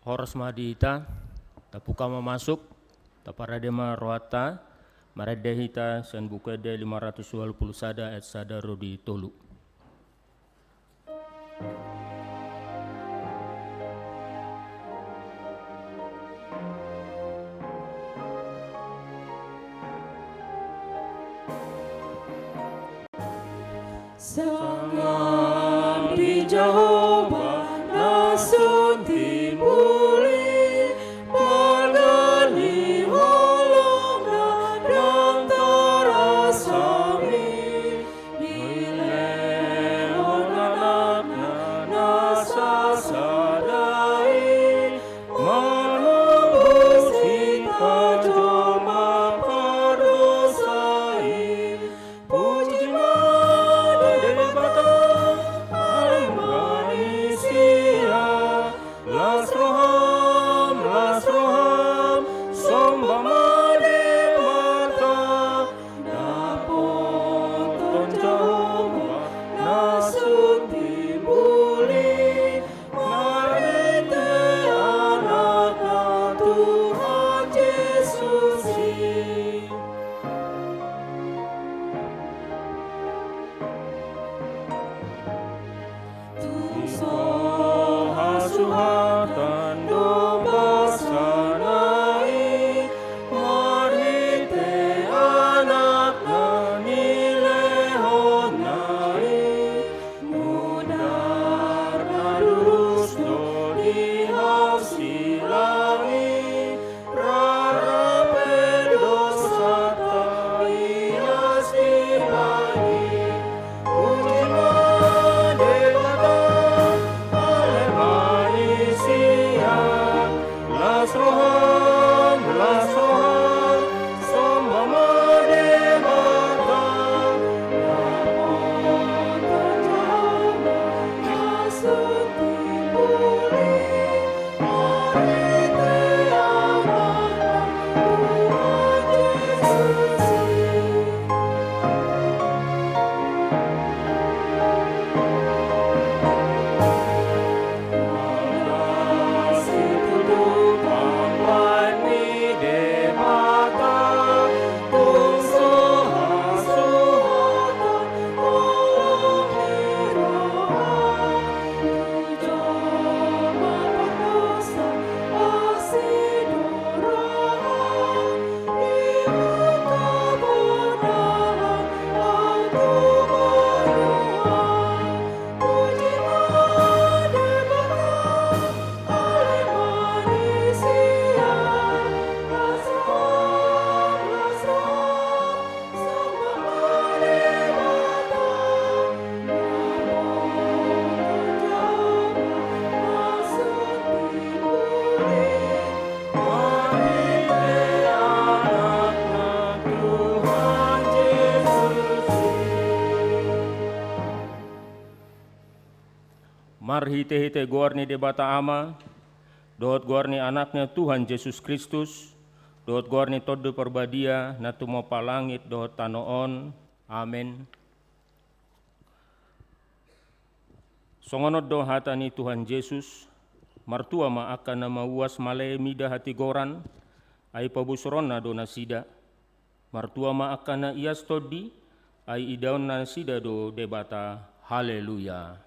horos madita, tapukama masuk, taparadema roata, maradehita sen bukede 520 sada et sada rodi tolu. Sangam di Jehovah nasun timbuli margani holong dan terasami nilehon anakna nasa sadai menembus kita joma pardosai puji Marhite-hite gorni debata ama, dohot gorni anaknya Tuhan Yesus Kristus, dohot gorni toddo perbadia, natumo palangit dohot tanoon, amin. Songonot do hatani Tuhan Yesus, martua ma akan nama uas male mida hati goran, ai pabusrona do nasida, martua ma akan na ias todi, ai idaun nasida do debata, haleluya.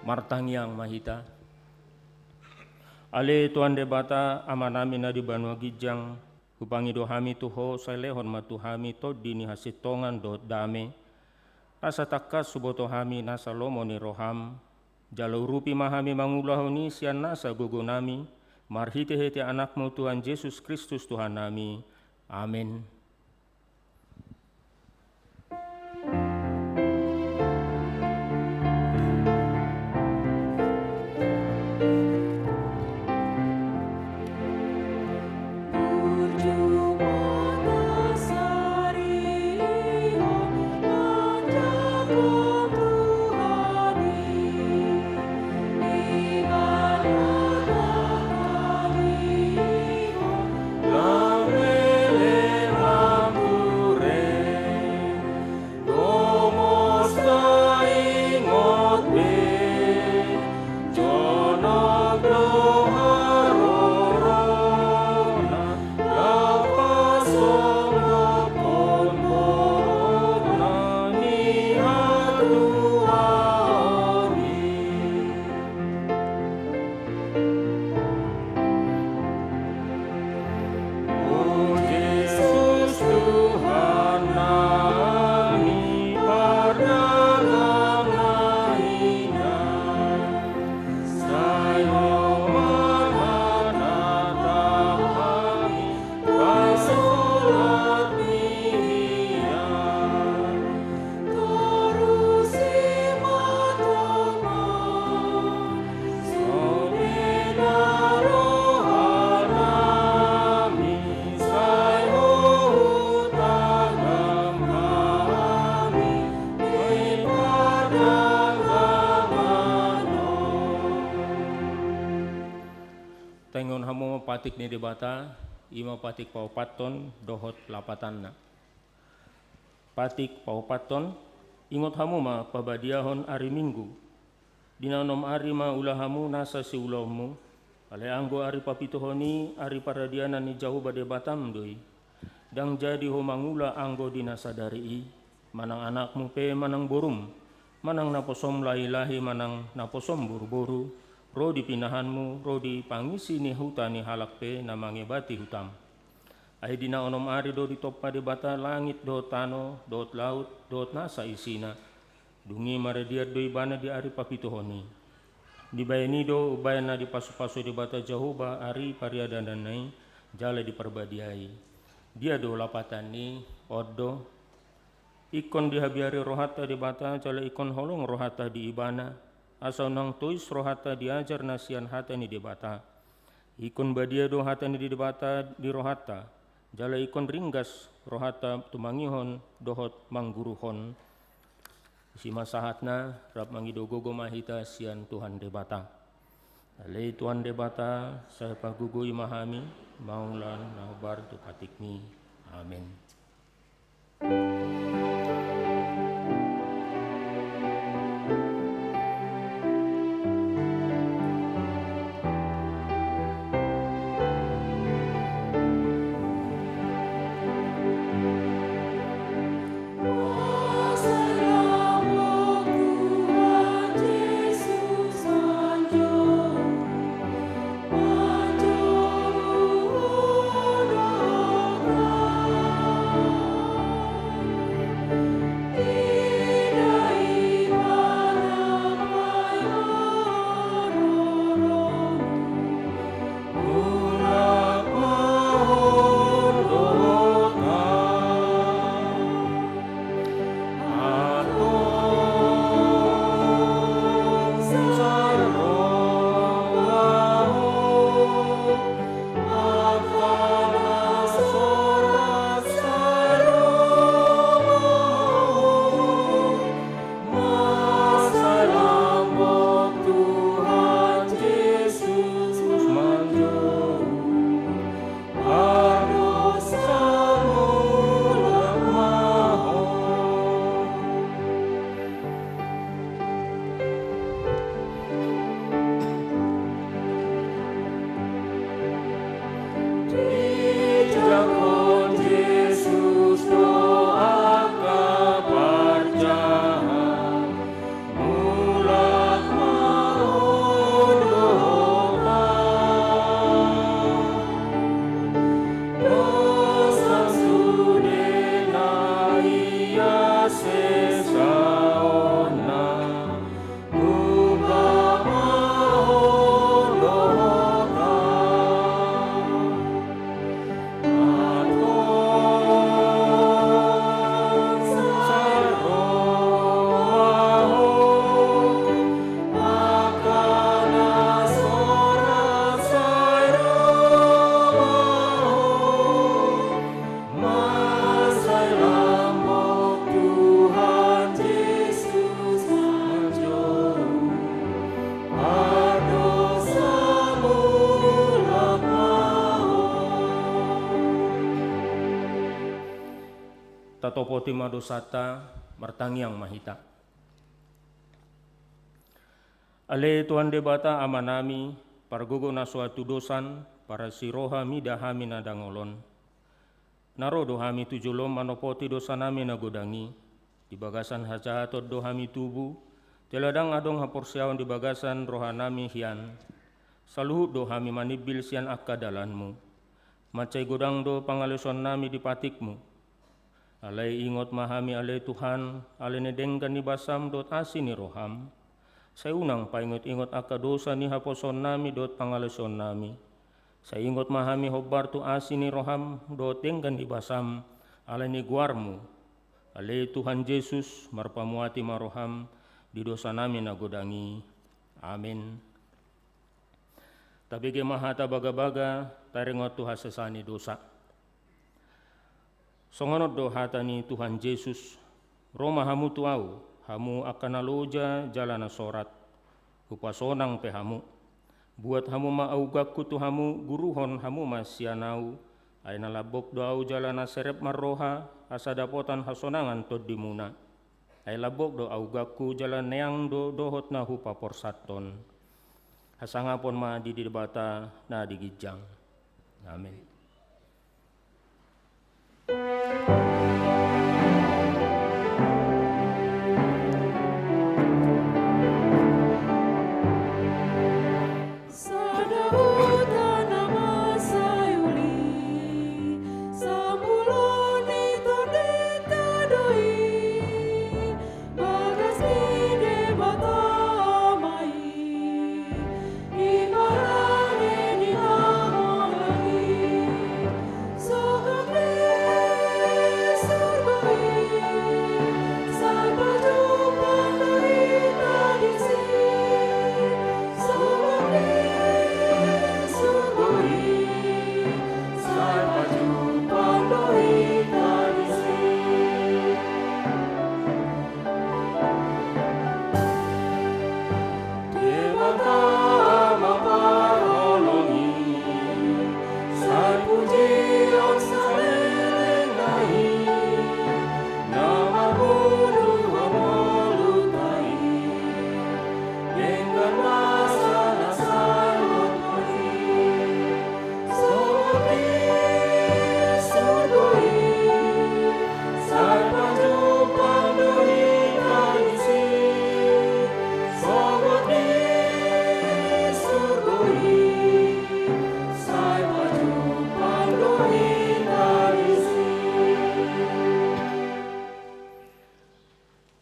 Martangyang mahita. Ale Tuhan debata amanami na di banua gijang hupangi dohami tuho sailehon matuhami to dini hasitongan do dame asa takas suboto hami nasa lomo ni roham jalau rupi mahami mangulahoni sian nasa gugunami marhite-hite anakmu Tuhan Yesus Kristus Tuhan nami. Amin. Tengon hamu patik ni debata, ima patik paupaton dohot lapatanna. Patik paupaton, ingot hamu ma pabadiahon ari minggu. Dinanom ari ma ulah hamu nasa si ulahmu, ale anggo ari papitohoni ari paradianan ni jauh bade batam doi. Dang jadi ho mangula anggo dinasadari i, manang anakmu pe manang borum, manang naposom lahi-lahi manang naposom buru-buru, ro di pinahanmu, ro di pangisi ni hutani halak pe namange bati hutam. Ai dina onom ari do di toppa de bata langit do tano, dot laut, dot nasa isina. Dungi maradiat do ibana di ari papitohoni. Di bayani do ubayana di pasu-pasu di bata jahuba ari pariadandanai, jale di perbadiai. Dia do lapatan ni oddo ikon dihabiari rohata di bata jale ikon holong rohata di ibana asal nang tois rohata diajar nasian hata ni di bata ikon badia do hata ni di bata di rohata jale ikon ringgas rohata tumangihon dohot mangguruhon si masahatna rap mangido gogo mahita sian Tuhan de bata ale Tuhan de bata saya pagugo imahami maulan nabar tu patikmi amin. Tatopoti madosata martangiang mahita. Ale Tuhan de bata amanami pargogo na suatu dosan para siroha midahami na dangolon. Naro dohami tujulom manopoti dosa nami nagodangi di bagasan hajahatot dohami tubu teladang adong haporsiawan di bagasan rohanami hian saluhut dohami manibil sian akadalanmu macai godang do pangaleson nami di patikmu. Alai ingot mahami alai Tuhan, alai nedengkan ni basam dot asin ni roham. Saya unang paingot-ingot aka dosa ni haposon nami dot pangaleson nami. Saya ingot mahami hobar tu asin ni roham dot dengkan ni basam, alai ni guarmu. Alai Tuhan Yesus marpamuati maroham di dosa nami nagodangi. Amin. Tapi ke mahata baga-baga tarengot tu hasesani dosa. Songonot do hatani Tuhan Yesus, Roma hamu tuau, hamu akan aloja jalana sorat, upasonang pe hamu. Buat hamu ma augakku tu hamu guruhon hamu masianau, aina labok doau jalana serep marroha, asa dapotan hasonangan tod dimuna. Ay labok do augakku jalan neang do dohot na hupa porsaton. Hasangapon ma di debata na digijang. Amin.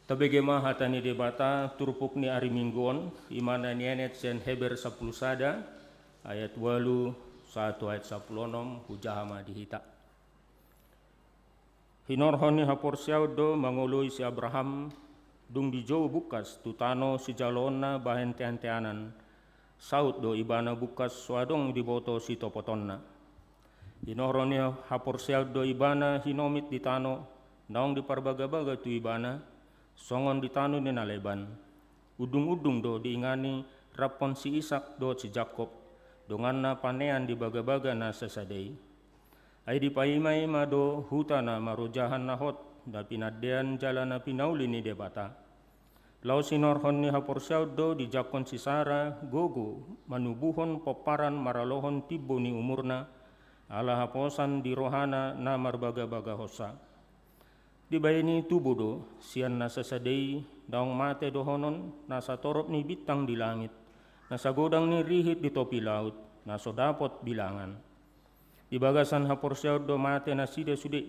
Tabegema hatani debata turpuk ni ari mingguon imana nienet sen Heber 10 sada ayat 8 1 ayat 10 hujahama dihita. Hinorhoni haporsiaw do mangului si Abraham dung di jauh bukas tutano si jalona bahen tean-teanan saut do ibana bukas swadong di boto si topotonna. Hinorhoni haporsiaw do ibana hinomit di tano naong di parbaga-baga tu ibana songon di tanu ni naleban, udung-udung do diingani rapon si Ishak do si Jakob, dongan na panean di baga-baga na sasadei. Ay di paimay ma do hutana marujahan na hot, da pinadean jalan na pinauli ni debata. Lau sinorhon ni haporsyaw do di jakon si Sara, gogo, manubuhon poparan maralohon tibo ni umurna, ala haposan di rohana na marbaga-baga hosa. Di bayani tubuh do, sian nasa sadei, daong mate dohonon, nasa torop ni bitang di langit, nasa godang ni rihit di topi laut, nasa dapot bilangan. Di bagasan haporsyaw do mate na sida sude,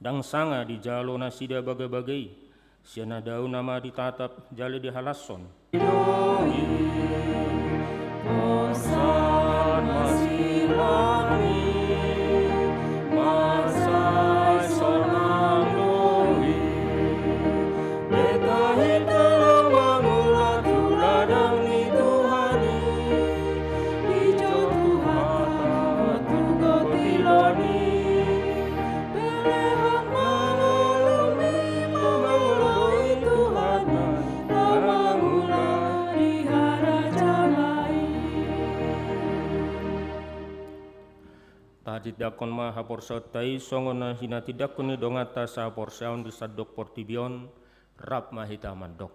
dang sanga di jalo na sida baga-bagay, sian na daw nama ditatap jali di halason. Posan masilani, masay sonang dohi, betahit dalam mangulat tuladang ni Tuhani, di jauh Tuhan tugot tilani, pelehan mangulumi mangului Tuhan, mangula di harajalai. Tahajid dakon ma haporsaut tai songon na hinati dakon ni dongata sa porsaun di sadok portibion rap mahita mandok.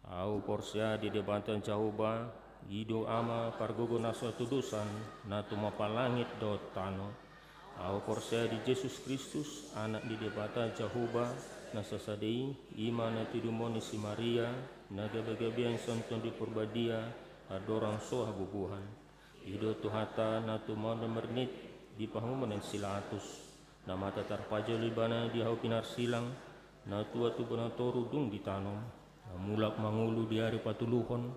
Au porsia di debatan jahuba ido ama pargogo naso tudusan na tumapalangit do tano. Au porsia di Yesus Kristus anak di debata jahuba na sasadei ima na tidumoni si Maria na gabi-gabi yang sonton di purbadia adorang so habubuhan. Ido tuhata na tumon mernit di pahuman yang silatus na mata tarpajo libana di hau pinar silang na tua tu toru dung di tanom na mulak mangulu di hari patuluhon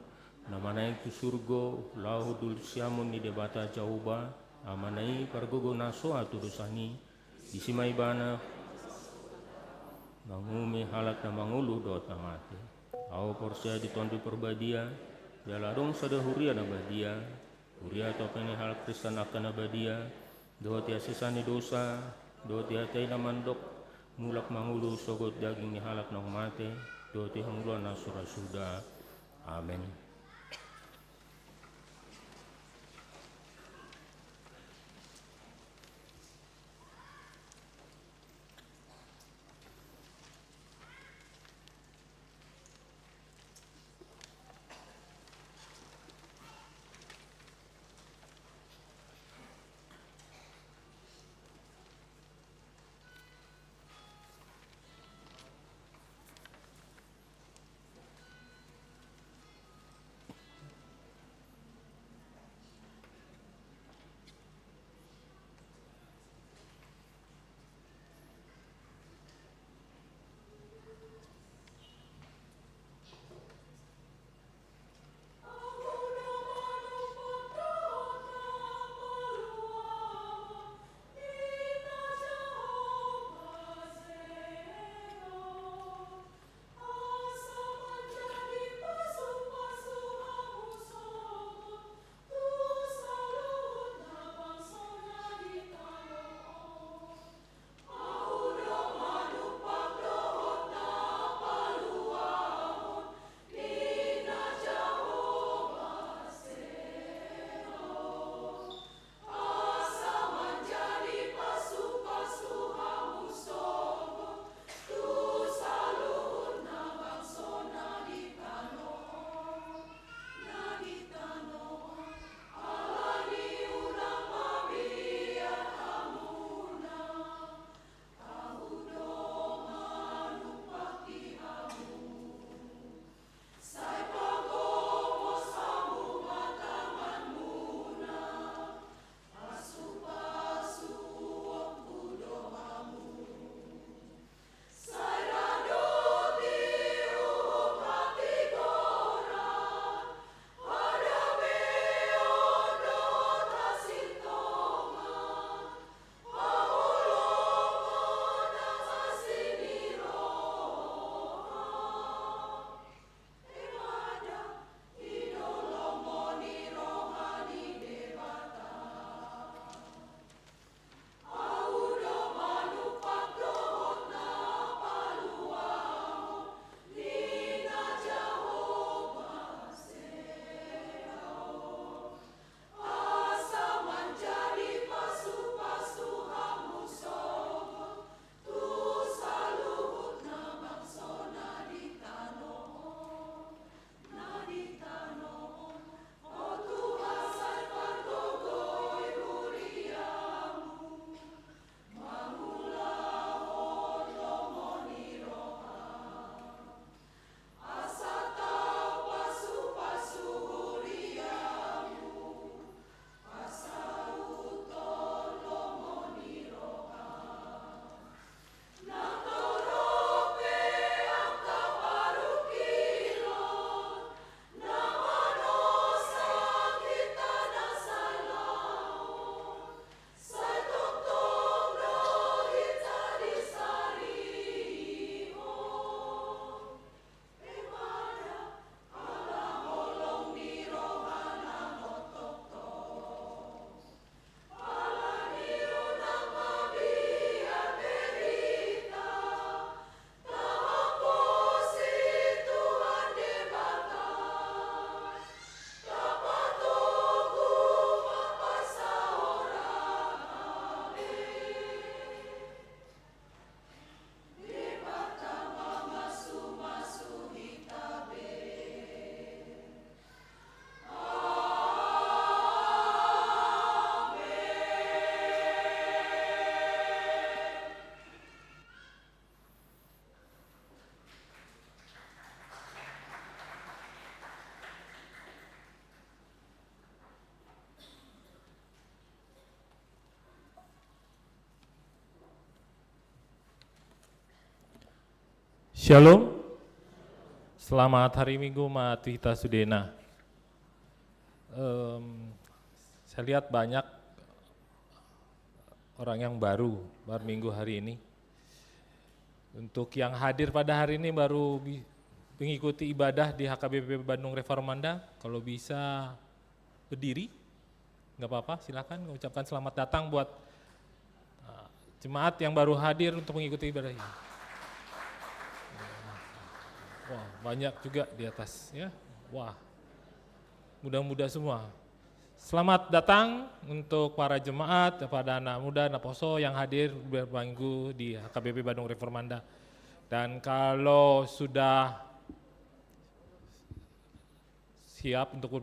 na manai tu surgo lahu dul siamun di debata jahuba amanai pargogo naso atu dosani di simai bana mangumi halak na mangulu dot na mati au porsia di tondi perbadia jaladong sadahuria na badia huria topeni hal Kristen akan abadia doa tia sisani dosa, doa tia tei na mandok, mulak mangulu sogot daging ni halak nong mate, do tihanglo na surasuda. Amen. Shalom, selamat hari Minggu Matwita Sudena. Saya lihat banyak orang yang baru Minggu hari ini. Untuk yang hadir pada hari ini baru mengikuti ibadah di HKBP Bandung Reformanda, kalau bisa berdiri, nggak apa-apa, silakan mengucapkan selamat datang buat jemaat yang baru hadir untuk mengikuti ibadah ini. Wah, banyak juga di atas ya. Wah, muda-muda semua. Selamat datang untuk para jemaat, kepada anak muda, anak poso yang hadir berminggu di HKBP Bandung Reformanda. Dan kalau sudah siap untuk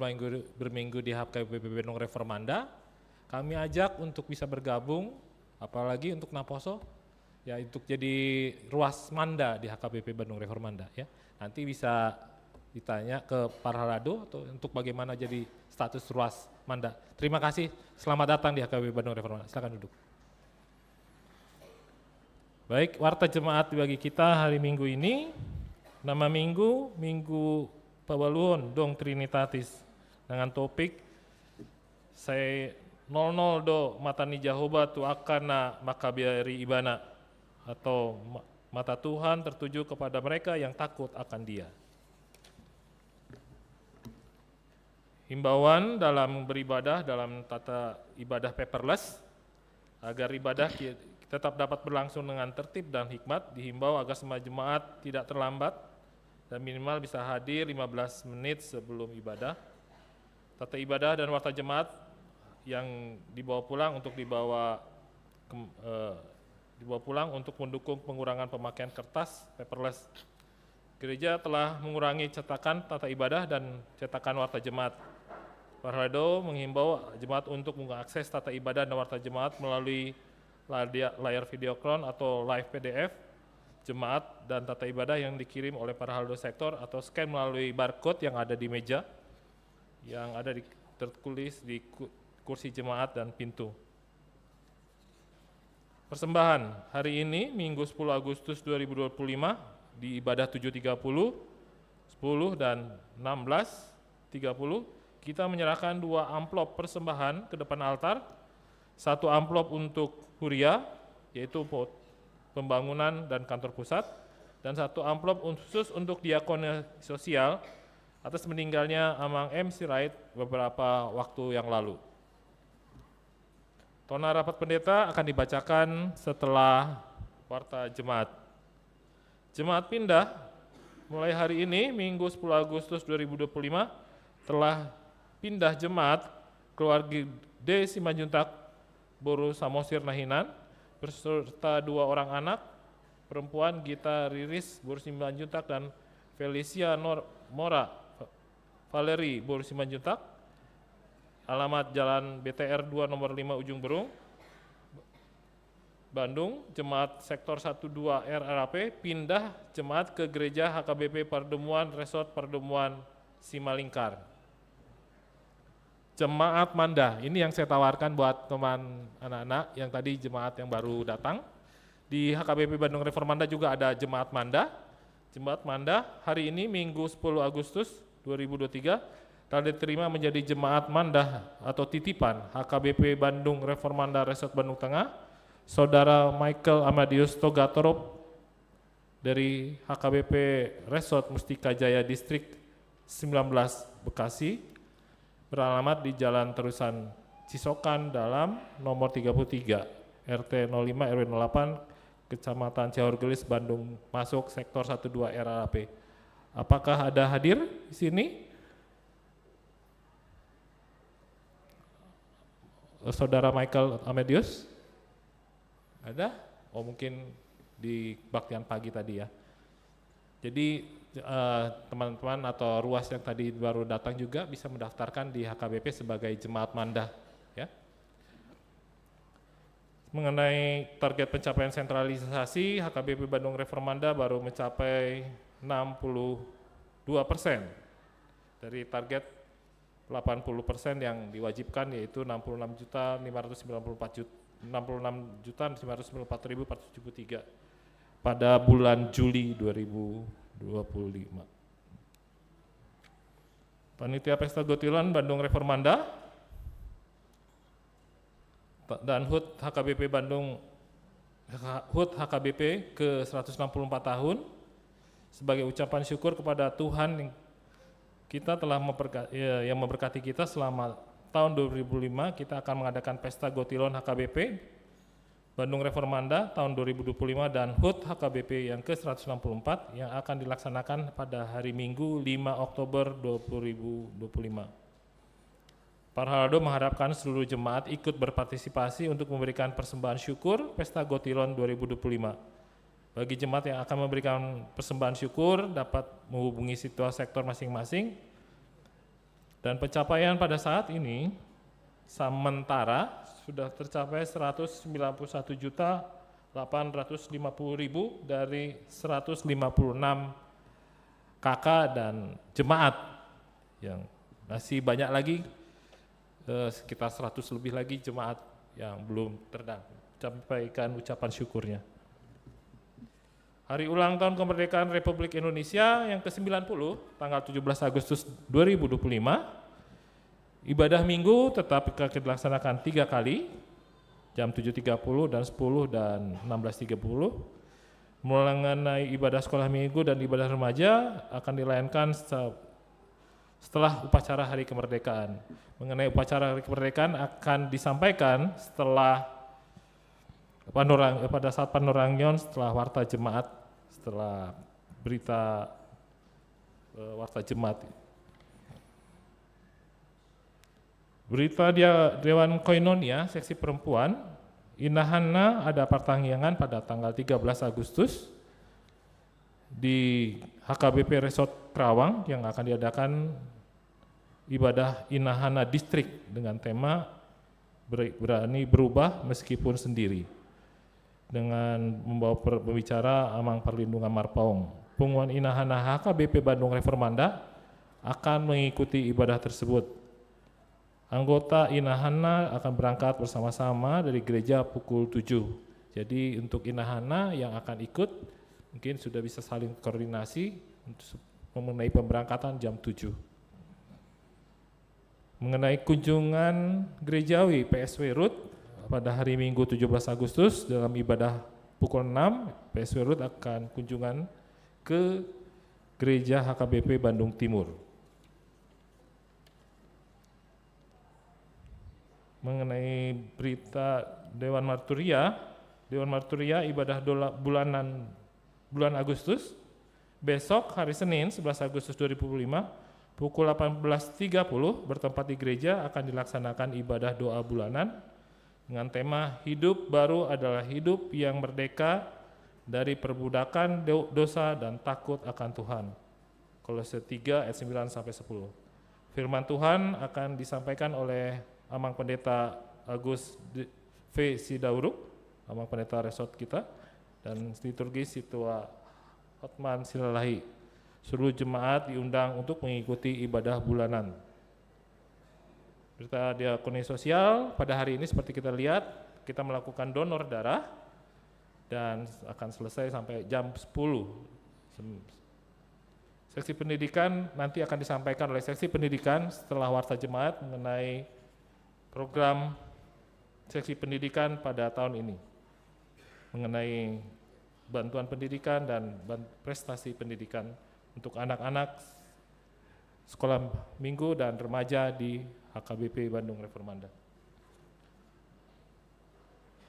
berminggu di HKBP Bandung Reformanda, kami ajak untuk bisa bergabung, apalagi untuk Naposo, ya untuk jadi ruas manda di HKBP Bandung Reformanda ya. Nanti bisa ditanya ke para rado atau untuk bagaimana jadi status ruas manda. Terima kasih, selamat datang di HKBP Bandung Reformanda. Silakan duduk. Baik, warta jemaat bagi kita hari Minggu ini, nama Minggu Pabaluhon Dong Trinitatis, dengan topik saya 00 do matani Jehovah tu akana makabiari ibana, atau mata Tuhan tertuju kepada mereka yang takut akan Dia. Himbauan dalam beribadah dalam tata ibadah paperless, agar ibadah tetap dapat berlangsung dengan tertib dan hikmat, dihimbau agar semua jemaat tidak terlambat dan minimal bisa hadir 15 menit sebelum ibadah. Tata ibadah dan warta jemaat yang dibawa pulang untuk mendukung pengurangan pemakaian kertas paperless. Gereja telah mengurangi cetakan tata ibadah dan cetakan warta jemaat. Para rado menghimbau jemaat untuk mengakses tata ibadah dan warta jemaat melalui layar videokron atau live PDF jemaat dan tata ibadah yang dikirim oleh para haldo sektor, atau scan melalui barcode yang ada di meja, yang ada tertulis di kursi jemaat dan pintu. Persembahan hari ini Minggu 10 Agustus 2025 di ibadah 7.30, 10 dan 16.30 kita menyerahkan 2 amplop persembahan ke depan altar, 1 amplop untuk huria yaitu pembangunan dan kantor pusat, dan 1 amplop khusus untuk diakoni sosial atas meninggalnya Amang M. Sirait beberapa waktu yang lalu. Tona rapat pendeta akan dibacakan setelah warta jemaat. Jemaat pindah mulai hari ini Minggu 10 Agustus 2025 telah pindah jemaat keluarga D. Simanjuntak Boru Samosir Nahinan beserta 2 orang anak perempuan, Gita Riris Boru Simanjuntak dan Felicia Mora Valeri Boru Simanjuntak. Alamat Jalan BTR 2 nomor 5 Ujung Berung, Bandung. Jemaat Sektor 12 RRAP pindah jemaat ke Gereja HKBP Perdemuan Resort Perdemuan Simalingkar. Jemaat Manda, ini yang saya tawarkan buat teman anak-anak yang tadi jemaat yang baru datang. Di HKBP Bandung Reformanda juga ada Jemaat Manda. Jemaat Manda hari ini Minggu 10 Agustus 2023 telah diterima menjadi Jemaat Manda atau titipan HKBP Bandung Reformanda Resort Bandung Tengah, Saudara Michael Amadius Togatorop dari HKBP Resort Mustika Jaya Distrik 19 Bekasi, beralamat di Jalan Terusan Cisokan dalam nomor 33 RT 05 RW 08 Kecamatan Cihorgelis Bandung, masuk sektor 12 RRAP. Apakah ada hadir di sini? Saudara Michael Amadius? Ada? Oh mungkin di baktian pagi tadi ya. Jadi teman-teman atau ruas yang tadi baru datang juga bisa mendaftarkan di HKBP sebagai Jemaat Manda ya. Mengenai target pencapaian sentralisasi, HKBP Bandung Reformanda baru mencapai 62% dari target 80% yang diwajibkan, yaitu 66.994.473 pada bulan Juli 2025. Panitia Pesta Gotilan Bandung Reformanda dan HUT HKBP Bandung HKBP ke 164 tahun sebagai ucapan syukur kepada Tuhan yang kita telah memberkati kita selama tahun 2005. Kita akan mengadakan Pesta Gotilon HKBP Bandung Reformanda tahun 2025 dan HUT HKBP yang ke-164 yang akan dilaksanakan pada hari Minggu 5 Oktober 2025. Parhaldo mengharapkan seluruh jemaat ikut berpartisipasi untuk memberikan persembahan syukur Pesta Gotilon 2025. Bagi jemaat yang akan memberikan persembahan syukur dapat menghubungi situasi sektor masing-masing. Dan pencapaian pada saat ini sementara sudah tercapai 191.850.000 dari 156 KK dan jemaat, yang masih banyak lagi sekitar 100 lebih lagi jemaat yang belum tersampaikan ucapan syukurnya. Hari ulang tahun kemerdekaan Republik Indonesia yang ke-90 tanggal 17 Agustus 2025, ibadah minggu tetap dilaksanakan 3 kali, jam 7.30 dan 10 dan 16.30. Mengenai ibadah sekolah minggu dan ibadah remaja akan dilayangkan setelah upacara Hari Kemerdekaan. Mengenai upacara Hari Kemerdekaan akan disampaikan setelah pada saat panorangyon, setelah warta jemaat, setelah berita warta jemaat. Berita Dewan Koinonia seksi perempuan, Inahana ada pertanggiangan pada tanggal 13 Agustus di HKBP Resort Kerawang yang akan diadakan ibadah Inahana Distrik dengan tema berani berubah meskipun sendiri, dengan membawa pembicara Amang Perlindungan Marpaung. Pengumuman Inahana HKBP Bandung Reformanda akan mengikuti ibadah tersebut. Anggota Inahana akan berangkat bersama-sama dari gereja pukul 7. Jadi untuk Inahana yang akan ikut mungkin sudah bisa saling koordinasi untuk mengenai pemberangkatan jam 7. Mengenai kunjungan gerejawi PSW RUT pada hari Minggu 17 Agustus dalam ibadah pukul 6, PSW RUT akan kunjungan ke Gereja HKBP Bandung Timur. Mengenai berita Dewan Marturia ibadah bulan Agustus, besok hari Senin 11 Agustus 2025 pukul 18.30 bertempat di gereja akan dilaksanakan ibadah doa bulanan dengan tema hidup baru adalah hidup yang merdeka dari perbudakan dosa dan takut akan Tuhan. Kolose 3 ayat 9 sampai 10. Firman Tuhan akan disampaikan oleh Amang Pendeta Agus V. Sidauruk, Amang Pendeta Resort kita, dan liturgi Situa Hotman Silalahi. Seluruh jemaat diundang untuk mengikuti ibadah bulanan. Berita diakoni sosial pada hari ini seperti kita lihat, kita melakukan donor darah dan akan selesai sampai jam 10. Seksi pendidikan nanti akan disampaikan oleh seksi pendidikan setelah warta jemaat mengenai program seksi pendidikan pada tahun ini, mengenai bantuan pendidikan dan prestasi pendidikan untuk anak-anak sekolah minggu dan remaja di HKBP Bandung Reformanda.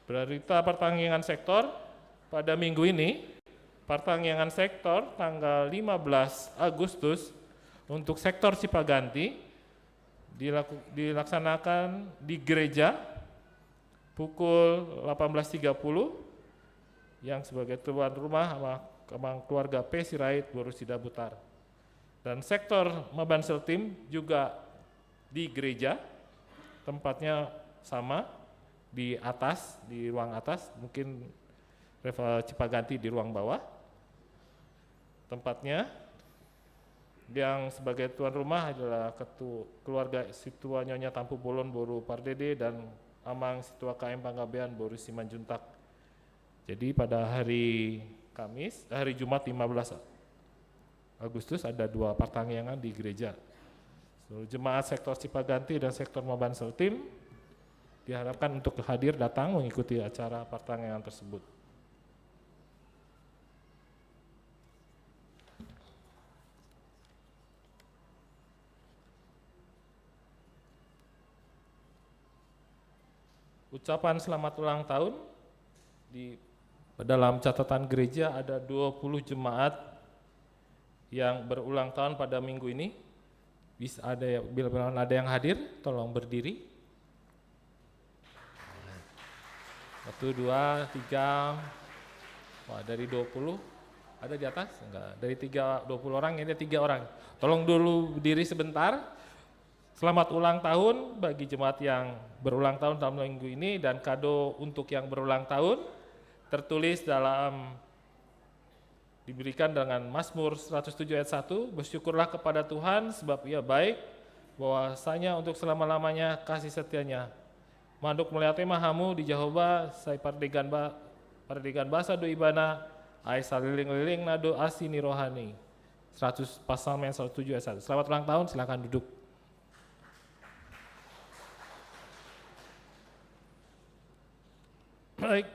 Berita pertanggingan sektor pada minggu ini, pertanggingan sektor tanggal 15 Agustus untuk sektor Cipaganti dilaksanakan di gereja pukul 18.30 yang sebagai tuan rumah Amang keluarga P. Sirait Borusida Butar. Dan sektor Mabansel Tim juga di gereja, tempatnya sama di atas, di ruang atas, mungkin Reva Cipaganti di ruang bawah. Tempatnya yang sebagai tuan rumah adalah keluarga Situa Nyonya Tampu Bolon Boru Pardede dan Amang Situa KM Panggabean Boru Simanjuntak. Jadi pada hari Jumat 15 Agustus ada 2 pertanggiangan di gereja. Seluruh jemaat sektor Cipaganti dan sektor Mabansel Tim diharapkan untuk hadir datang mengikuti acara pertanggiangan tersebut. Ucapan selamat ulang tahun di dalam catatan gereja ada 20 jemaat yang berulang tahun pada minggu ini. Bisa ada ya, bila ada yang hadir, tolong berdiri. 1, 2, 3. Wah, dari 20 ada di atas? Enggak, dari 20 orang ini ada 3 orang. Tolong dulu berdiri sebentar. Selamat ulang tahun bagi jemaat yang berulang tahun dalam minggu ini, dan kado untuk yang berulang tahun tertulis diberikan dengan Mazmur 107 ayat 1, bersyukurlah kepada Tuhan sebab Ia baik, bahwasanya untuk selama-lamanya kasih setianya. Manduk melihat mahamu di Jehovah, saya pardegan bahasa do ibana, ai saliling-liling nado asini rohani. 100 pasal 107 ayat 1. Selamat ulang tahun, silakan duduk. Baik,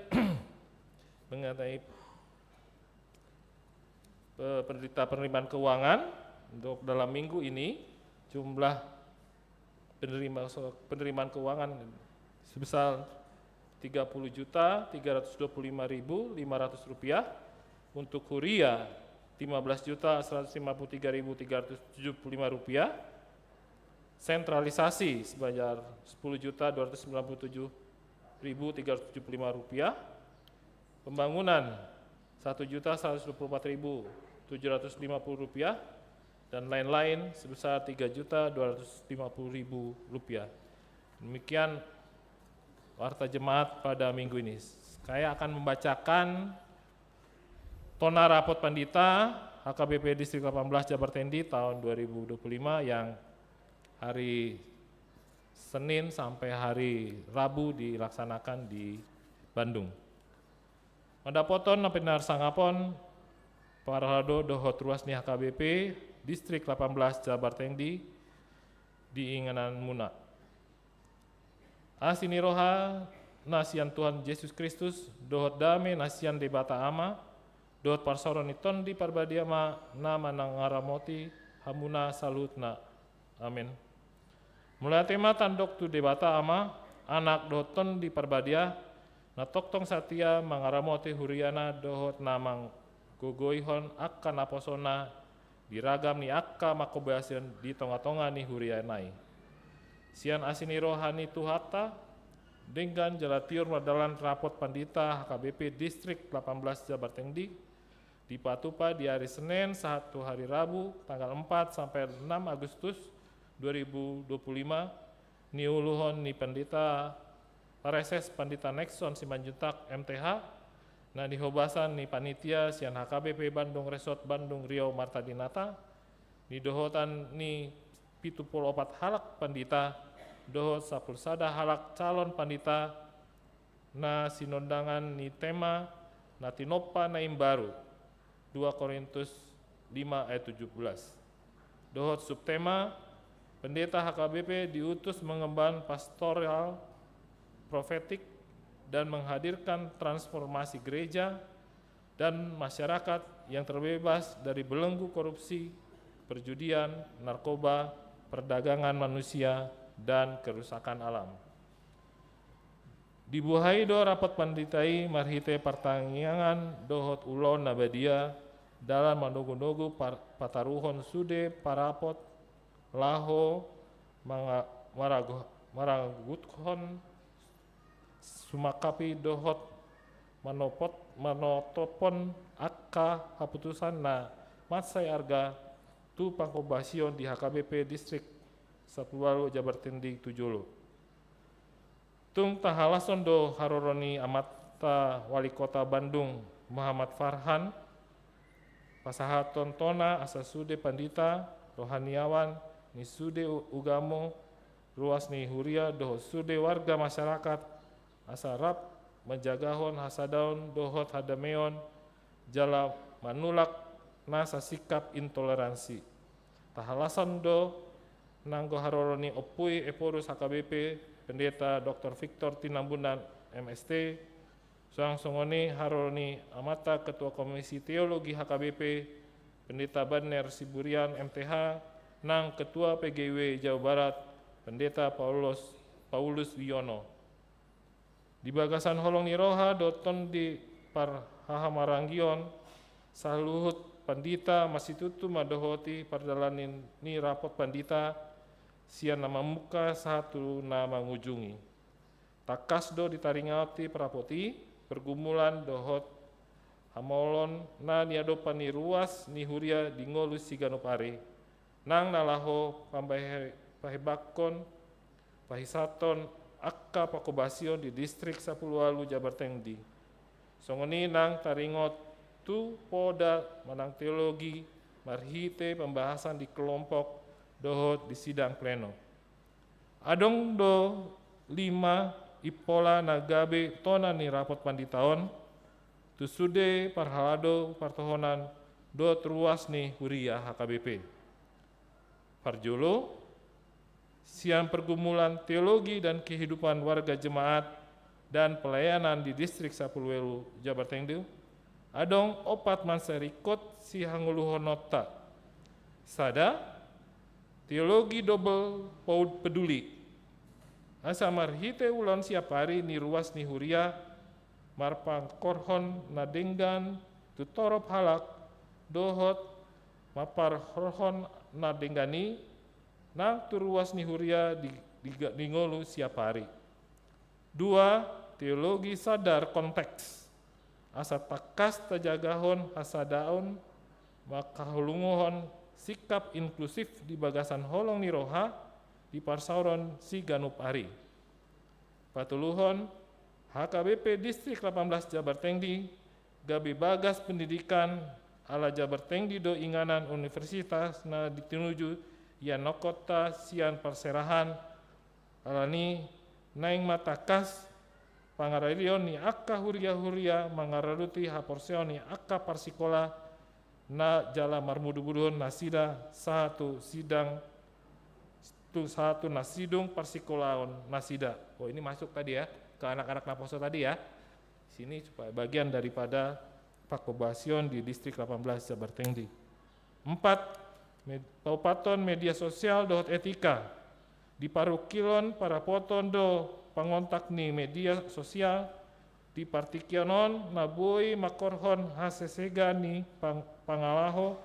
mengenai penerimaan keuangan untuk dalam minggu ini, jumlah penerimaan keuangan sebesar Rp30.325.500, untuk Huria Rp15.153.375, sentralisasi sebanyak Rp10.297.375, pembangunan Rp1.124.750, dan lain-lain sebesar Rp3.250.000. Demikian warta jemaat pada minggu ini. Saya akan membacakan tona rapot pandita HKBP Distrik 18 Jabar Tendi tahun 2025 yang hari Senin sampai hari Rabu dilaksanakan di Bandung. Mandapoton napenar sangapon parado dohot ruas ni HKBP Distrik 18 Jabar Tendi diinganan muna. Asini roha nasian Tuhan Yesus Kristus dohot dame nasian debata ama dohot parsoron iton di parbadiama nama nangaramoti hamuna salutna. Amin. Mulai tema tandok tu debata ama anak dohoton di parbadia na toktong satia mangaramote huriana dohot namang gogoihon akka naposona diragam ni akka makobasion di tonga-tonga ni hurianai. Sian asini rohani tuhata dengan jalatiur madalan rapot pandita HKBP Distrik 18 Jabar Tendi di Patupa di hari Senin 1 hari Rabu tanggal 4 sampai 6 Agustus 2025 ni uluhon ni pendeta Pareses Pandita Nexon Simanjuntak MTH, nah dihobasan ni panitia sian HKBP Bandung Resort Bandung Riau Marta Dinata, ni dohotan ni 74 halak pandita, dohot sapulsada halak calon pandita, na sinondangan ni tema na tinopa na imbaru 2 Korintus 5 ayat 17. Dohot subtema pendeta HKBP diutus mengemban pastoral profetik dan menghadirkan transformasi gereja dan masyarakat yang terbebas dari belenggu korupsi, perjudian, narkoba, perdagangan manusia, dan kerusakan alam. Dibuhai do rapat panditai marhite pertanyaan dohot ulon nabadia dalam mandogo-dogo pataruhon sude parapot laho maraguthon sumakapi dohot manotopon akka haputusan na matsai arga tu pangkobasion di HKBP Distrik 10 Jabar Tendi 7. Tung tahalason do haroroni amata wali kota Bandung Muhammad Farhan pasahat tontona asa sude pandita rohaniawan ni sude ugamo ruas ni huria dohot sude warga masyarakat asarap menjagahon hasadaon dohot hadameon jala manulak nasa sikap intoleransi tahalasan do nanggo haroroni opui eporus HKBP pendeta Dr. Victor Tinambunan MST Songoni haroroni amata ketua komisi teologi HKBP pendeta Banner Siburian MTH nang ketua PGW Jawa Barat pendeta Paulus Wiono. Di bagasan holong ni roha doton di par hahamaranggion saluhut pandita masitutu madohoti pardalanin ni rapot pandita sian nama muka satu nama ngunjungi. Takas do ditaringati perapoti pergumulan dohot hamolon na niado pani ruas ni huria di ngolus siganopare nang nalaho pahebakon pahisaton akka pakobasion di distrik Sapulualu Jabar Tengdi. Songoni nang taringot tu poda manang teologi marhite pembahasan di kelompok dohot di sidang pleno. Adong do 5 ipola nagabe tona ni rapot panditaon tu sude parhalado partohonan do ruas ni huria HKBP. Parjolo siang pergumulan teologi dan kehidupan warga jemaat dan pelayanan di distrik Sapulualu Jabar Tengdi. Adong opat manserikot si hanguluhonota. Sada teologi double paud peduli. Asa marhite ulon siap hari ni ruas ni huria marpang korhon nadenggan tutorop halak dohot mapar horhon nadenggani nang turuas ni huria di ngolu siap hari. 2. Teologi sadar konteks. Asa takas tajagahon hasadaon makahulungohon sikap inklusif di bagasan holong ni roha di parsauron si Ganupari. Patuluhon HKBP Distrik 18 Jabar Tengdi gabi bagas pendidikan ala Jabar Tengdi do inganan universitas na ditinuju ya nokota sian perserahan alani naing matakas pangaralion ni akka huria-huria mangararuti haporseon ni akka parsikola na jala marmudu-budun nasida satu sidang satu nasidung parsikolaon nasida. Oh ini masuk tadi ya ke anak-anak Naposo tadi ya. Sini supaya bagian daripada pakobasion di distrik 18 Jabar Tengdi. 4. Paupaton media sosial dohot etika. Di parukilon para poton do pangontak ni media sosial di partikionon nabui makorhon hasesega ni pangalaho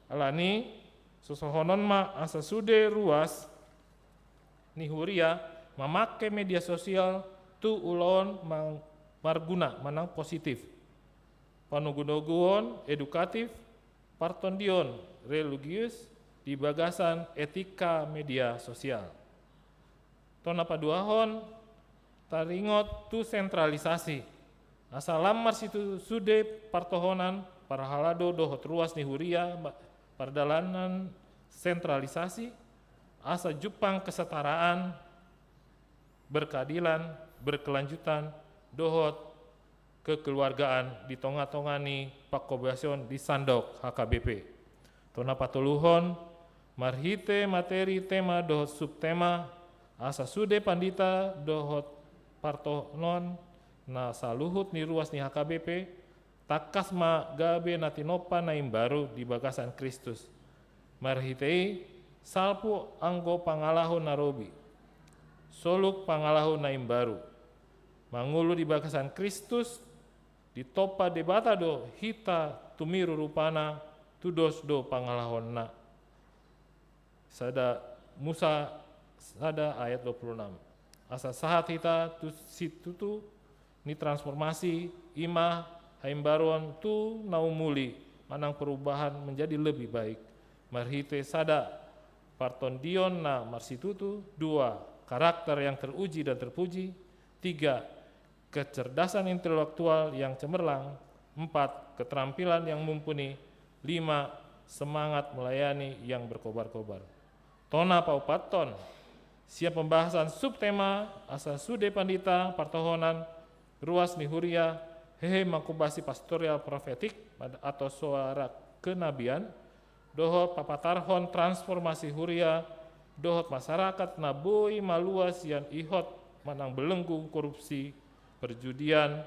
alani sosohonon ma asa sude ruas ni huria memakai media sosial tu ulon marguna manang positif panugunoguon edukatif partondion religius di bagasan etika media sosial. Tona paduahon taringot tu sentralisasi. Asalam marsitu sude partohonan para halado dohot ruas ni huria pardalanan sentralisasi asa jupang kesetaraan berkeadilan berkelanjutan dohot kekeluargaan di tonga-tongani pakobasion di sandok HKBP. Tona patuluhon marhite materi tema dohot subtema asa sude pandita dohot partonon na saluhut ni ruas ni HKBP takas ma gabe natinopa naim baru di bagasan Kristus. Marhitei salpu anggo pangalaho narobi. Soluk pangalaho naim baru. Mangulu di bagasan Kristus ditopa debata do hita tumiru rupana tudos do pangalahon na. Sada Musa sada ayat 26. Asa sahat hita tu situtu ni transformasi imah haimbaruan tu naumuli manang perubahan menjadi lebih baik. Marhite sada partondion na marsitutu. 2. Karakter yang teruji dan terpuji. 3. Kecerdasan intelektual yang cemerlang. 4. Keterampilan yang mumpuni. 5. Semangat melayani yang berkobar-kobar. Tona paupaton siap pembahasan subtema asa sude pandita partohonan ruas ni huria hehe makubasi pastoral profetik atau suara kenabian dohot papatarhon transformasi huria dohot masyarakat nabui maluas yang ihot manang belenggu korupsi perjudian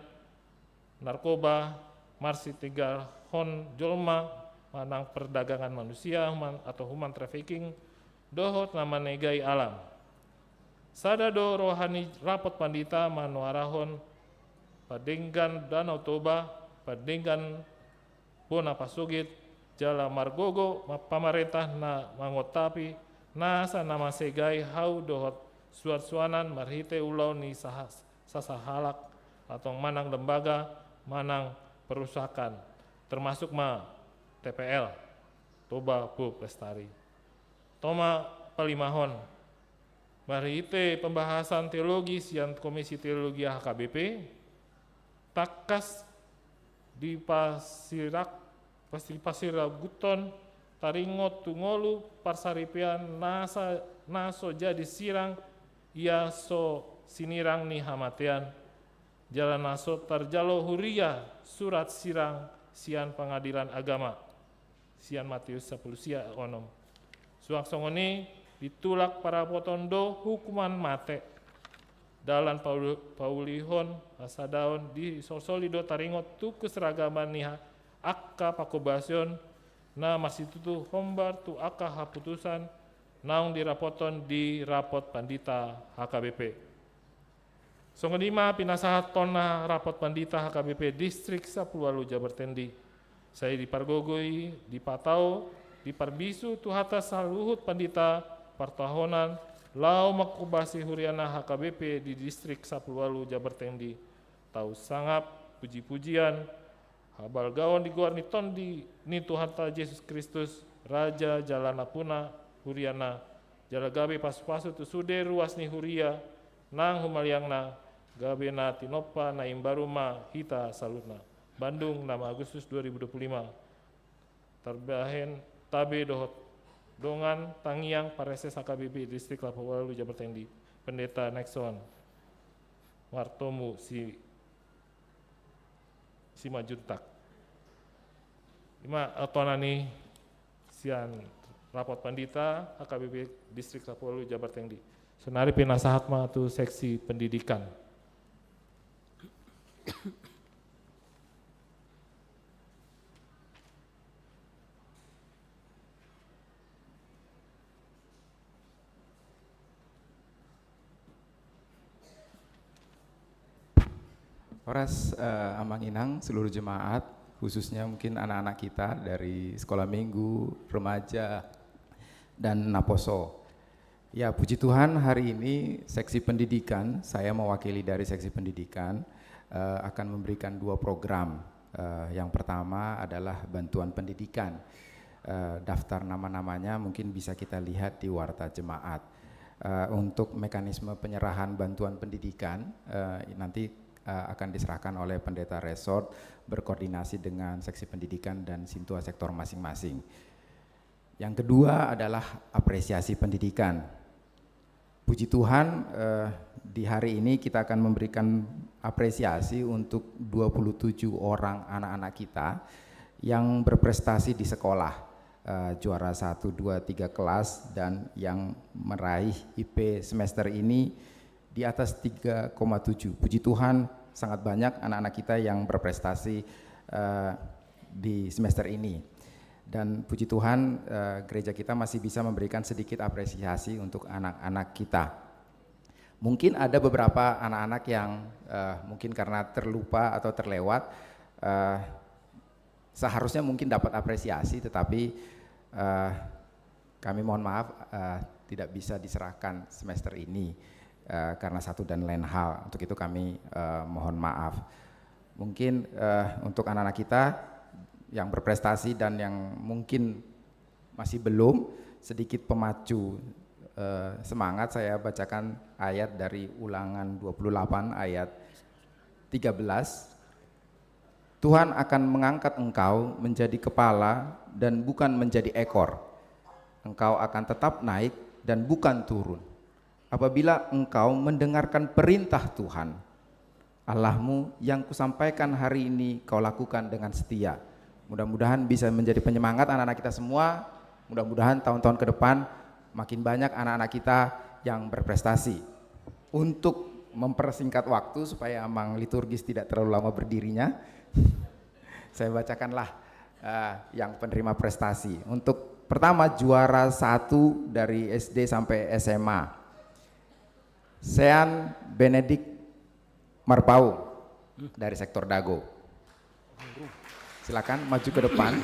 narkoba marsi tiga hon jolma manang perdagangan manusia atau human trafficking dohot nama negai alam. Sadado rohani rapot pandita manuarahon padenggan Danau Toba, padenggan Bona Pasugit, Jala Margogo, pamarentah na mangotapi, nasa nama segai hau dohot suat-suanan marhite ulau ni sasahalak atau manang lembaga, manang perusakan, termasuk TPL, Toba Pu Lestari. Toma Palimahon, marhite pembahasan teologi sian Komisi Teologi HKBP, takas di Pasiraguton, Taringot Tungolu, Parsaripian, naso jadi sirang, ia so sinirang ni hamatean, jalan naso tarjalo huria, surat sirang, sian pengadilan agama, sian Matius 10 sia onom. Suang songoni ditulak para potondo hukuman mate. Dalan Paulihon asadaon di Sosolido Taringot tu keseragaman niha akka pakobasion na masitutu hombar tu akka haputusan naung dirapoton di rapot pandita HKBP. Songonima pinasahat tona rapot pandita HKBP distrik Sapulualu Jabartendi. Saya dipargogoi, dipatau, diparbisu tu hata saluhut pandita partahonan lau makubasi huriana HKBP di distrik Sapulualu Jabartendi. Tahu sangap puji-pujian habal gawan di guarniton di ni Tuhan ta Yesus Kristus Raja Jalana Puna huriana jalagabe pasu-pasu tu sude ruas ni huria nang humaliangna gabe na tinopa na imbaruma hita salutna. Bandung 6 Agustus 2025. Terbahen tabe dohot dongan tangiang pareses HKBP distrik Sapulualu Jabartendi. Pendeta Nexon Martomu si Majuntak. Ima atonani sian rapot pandita HKBP distrik Sapulualu Jabartendi. Senari pinasahat ma tu seksi pendidikan. Horas Amang Inang, seluruh jemaat, khususnya mungkin anak-anak kita dari sekolah minggu, remaja, dan Naposo. Ya, puji Tuhan hari ini seksi pendidikan, saya mewakili dari seksi pendidikan, akan memberikan 2 program. Yang pertama adalah bantuan pendidikan. Daftar nama-namanya mungkin bisa kita lihat di Warta Jemaat. Untuk mekanisme penyerahan bantuan pendidikan, nanti akan diserahkan oleh pendeta resort berkoordinasi dengan seksi pendidikan dan sintua sektor masing-masing. Yang kedua adalah apresiasi pendidikan. Puji Tuhan, di hari ini kita akan memberikan apresiasi untuk 27 orang anak-anak kita yang berprestasi di sekolah, juara 1, 2, 3 kelas, dan yang meraih IP semester ini di atas 3,7. Puji Tuhan, sangat banyak anak-anak kita yang berprestasi di semester ini. Dan puji Tuhan, gereja kita masih bisa memberikan sedikit apresiasi untuk anak-anak kita. Mungkin ada beberapa anak-anak yang mungkin karena terlupa atau terlewat, seharusnya mungkin dapat apresiasi, tetapi kami mohon maaf tidak bisa diserahkan semester ini. Karena satu dan lain hal, untuk itu kami mohon maaf. Mungkin untuk anak-anak kita yang berprestasi dan yang mungkin masih belum, sedikit pemacu semangat, saya bacakan ayat dari Ulangan 28 ayat 13. Tuhan akan mengangkat engkau menjadi kepala dan bukan menjadi ekor. Engkau akan tetap naik dan bukan turun. Apabila engkau mendengarkan perintah Tuhan Allahmu yang kusampaikan hari ini kau lakukan dengan setia. Mudah-mudahan bisa menjadi penyemangat anak-anak kita semua. Mudah-mudahan tahun-tahun ke depan makin banyak anak-anak kita yang berprestasi. Untuk mempersingkat waktu supaya Amang liturgis tidak terlalu lama berdirinya, saya bacakanlah yang penerima prestasi. Untuk pertama, juara 1 dari SD sampai SMA. Sean Benedict Marpau dari sektor Dago. Silakan maju ke depan.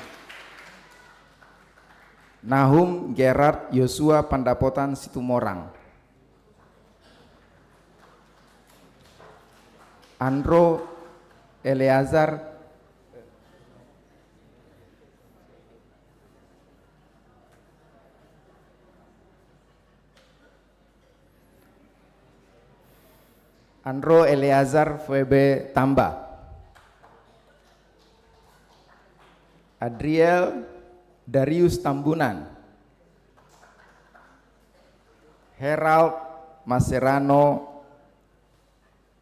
Nahum Gerard Yosua Pandapotan Situmorang. Andro Eleazar Febe Tamba. Adriel Darius Tambunan. Herald Maserano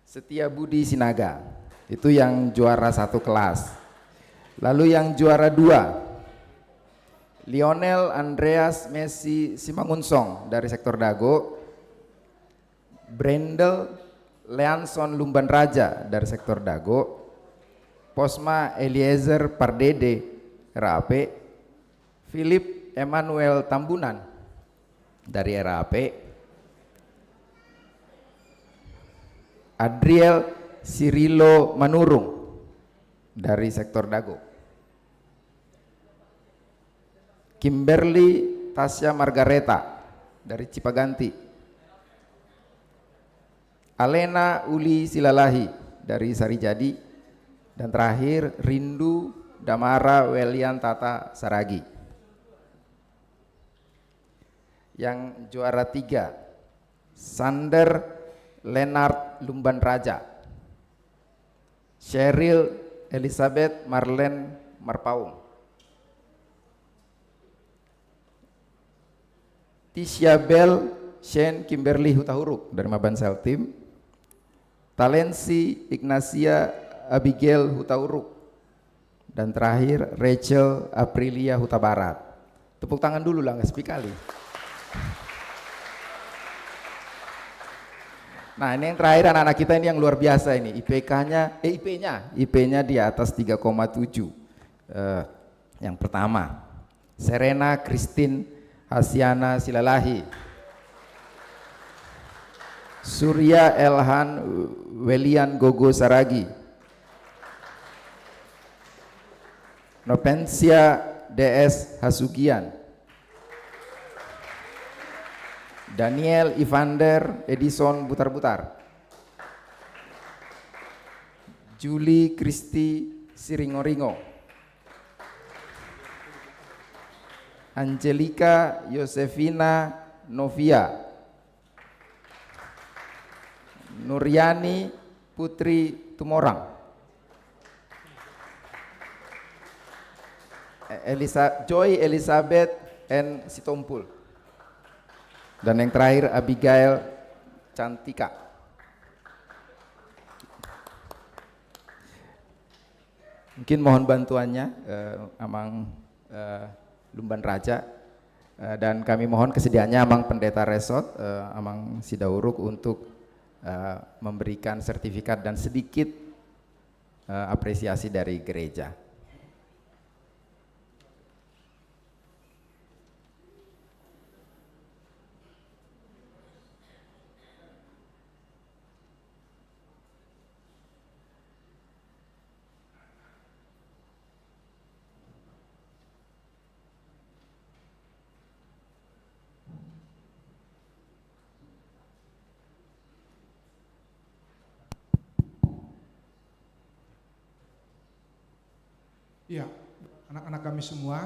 Setia Budi Sinaga. Itu yang juara 1 kelas. Lalu yang juara 2, Lionel Andreas Messi Simangunsong dari sektor Dago. Brendel Leanson Lumban Raja dari sektor Dago. Posma Eliezer Pardede RAP. Philip Emmanuel Tambunan dari RAP. Adriel Sirilo Manurung dari sektor Dago. Kimberly Tasya Margareta dari Cipaganti. Alena Uli Silalahi dari Sarijadi. Dan terakhir Rindu Damara Welian Tata Saragi. Yang juara 3, Sander Leonard Lumban Raja. Cheryl Elizabeth Marlen Marpaung. Tisha Bell Shane Kimberly Hutahuruk dari Mabansel Team. Talensi Ignacia Abigail Hutauruk. Dan terakhir Rachel Aprilia Huta Barat. Tepuk tangan dulu lah, nggak sepi kali. Nah ini yang terakhir, anak-anak kita ini yang luar biasa ini. IP-nya di atas 3,7. Yang pertama, Serena Christine Hasiana Silalahi. Surya Elhan Welian Gogo Saragi. Nopensia DS Hasugian. Daniel Ivander Edison Butar-Butar. Julie Kristi Siringoringo. Angelika Yosefina Novia. Nuryani Putri Tumorang. Joy Elizabeth N. Sitompul. Dan yang terakhir Abigail Cantika. Mungkin mohon bantuannya Amang Lumban Raja, dan kami mohon kesediaannya Amang Pendeta Resort Amang Sidauruk untuk memberikan sertifikat dan sedikit apresiasi dari gereja. Iya, anak-anak kami semua,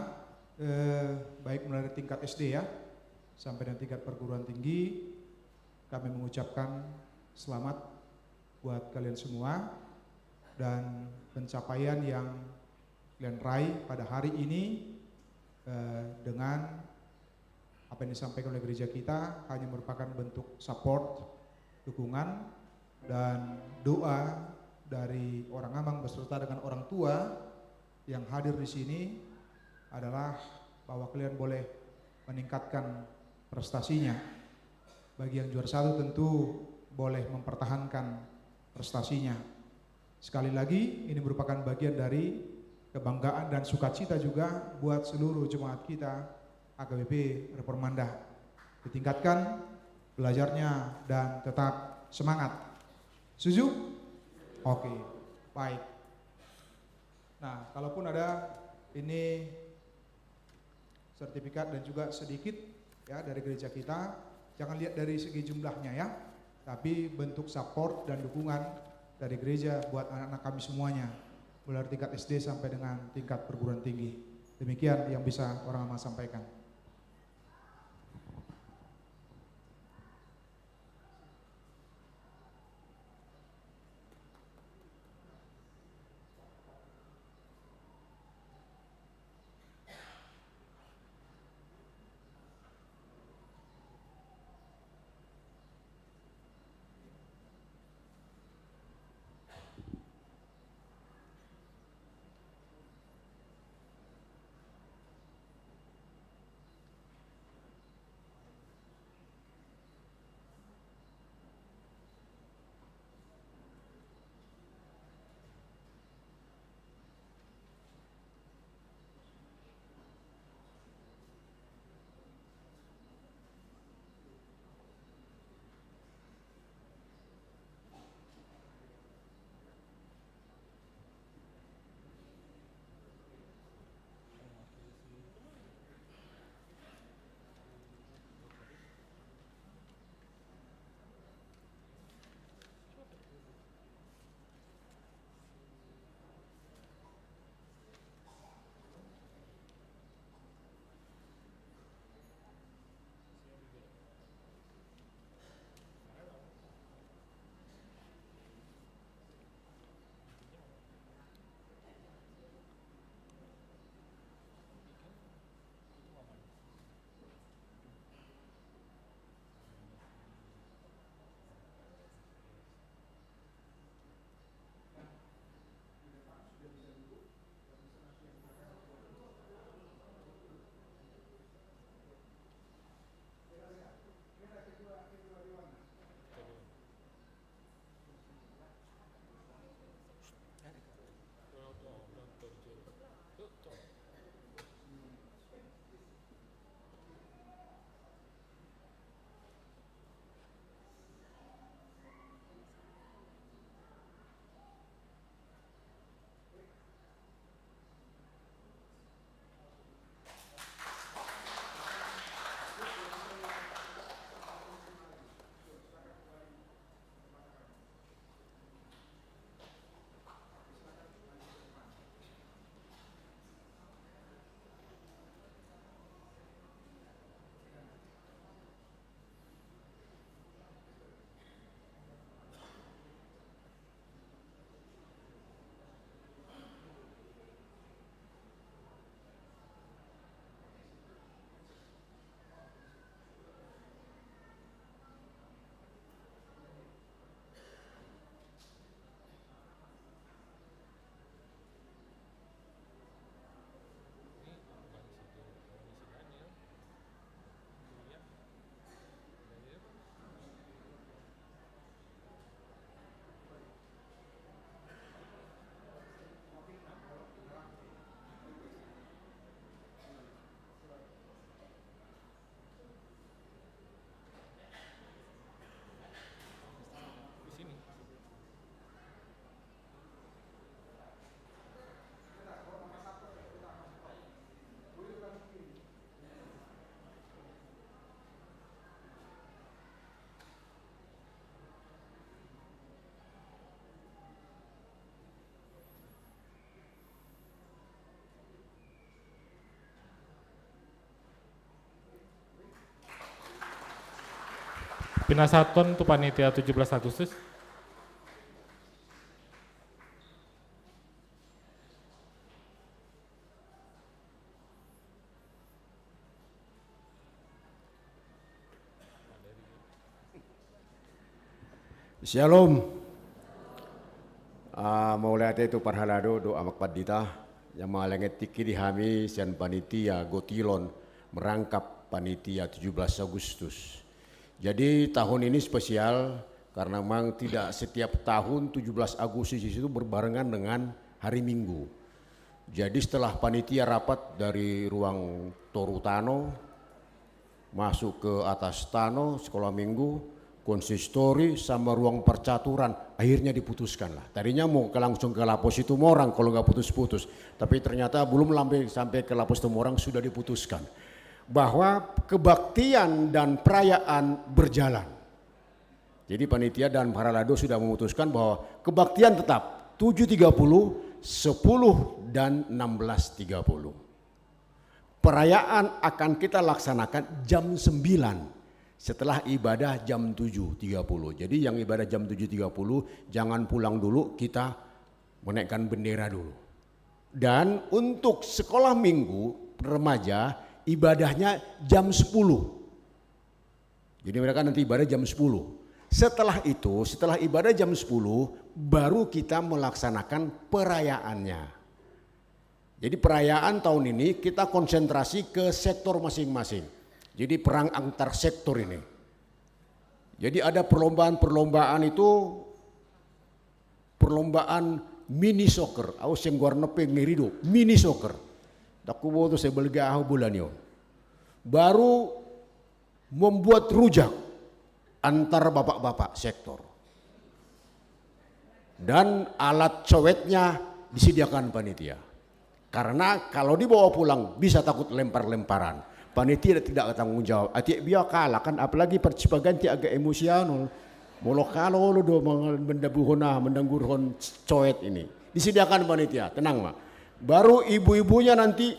baik mulai dari tingkat SD ya, sampai dengan tingkat perguruan tinggi, kami mengucapkan selamat buat kalian semua, dan pencapaian yang kalian raih pada hari ini dengan apa yang disampaikan oleh gereja kita hanya merupakan bentuk support, dukungan, dan doa dari orang Amang beserta dengan orang tua yang hadir di sini adalah bahwa kalian boleh meningkatkan prestasinya. Bagi yang juara 1 tentu boleh mempertahankan prestasinya. Sekali lagi ini merupakan bagian dari kebanggaan dan sukacita juga buat seluruh jemaat kita AKBP Reformanda. Ditingkatkan belajarnya dan tetap semangat. Setuju? Oke, baik. Nah, kalaupun ada ini sertifikat dan juga sedikit ya dari gereja kita, jangan lihat dari segi jumlahnya ya, tapi bentuk support dan dukungan dari gereja buat anak-anak kami semuanya, mulai dari tingkat SD sampai dengan tingkat perguruan tinggi. Demikian yang bisa orang ama sampaikan. Pinasaton untuk panitia 17 Agustus. Shalom. Maulaya itu parhalado do amak padita yang malenget tiki di hami sian panitia gotilon merangkap panitia 17 Agustus. Jadi tahun ini spesial karena memang tidak setiap tahun 17 Agustus itu berbarengan dengan hari Minggu. Jadi setelah panitia rapat dari ruang Torutano, masuk ke atas tanah, sekolah minggu, konsistori sama ruang percaturan, akhirnya diputuskan lah. Tadinya mau langsung ke Lapos itu Morang kalau nggak putus-putus, tapi ternyata belum sampai ke Lapos itu Morang sudah diputuskan bahwa kebaktian dan perayaan berjalan. Jadi panitia dan para lado sudah memutuskan bahwa kebaktian tetap 7.30, 10 dan 16.30. Perayaan akan kita laksanakan jam 9 setelah ibadah jam 7.30. Jadi yang ibadah jam 7.30 jangan pulang dulu, kita menaikkan bendera dulu. Dan untuk sekolah minggu remaja ibadahnya jam 10. Jadi mereka nanti ibadah jam 10. Setelah itu, setelah ibadah jam 10 baru kita melaksanakan perayaannya. Jadi perayaan tahun ini kita konsentrasi ke sektor masing-masing. Jadi perang antar sektor ini. Jadi ada perlombaan-perlombaan itu, perlombaan mini soccer. Aku sengguar nepe ngirido, mini soccer. Aku bawa itu saya belga bulan yo. Baru membuat rujak antar bapak-bapak sektor. Dan alat cowetnya disediakan panitia. Karena kalau dibawa pulang bisa takut lempar-lemparan. Panitia tidak tanggung jawab. Atik biar kalah kan, apalagi partisipan ti agak emosional. Molo kalau lo do mendabuhona mendanggurhon cowet ini. Disediakan panitia, tenang mah. Baru ibu-ibunya nanti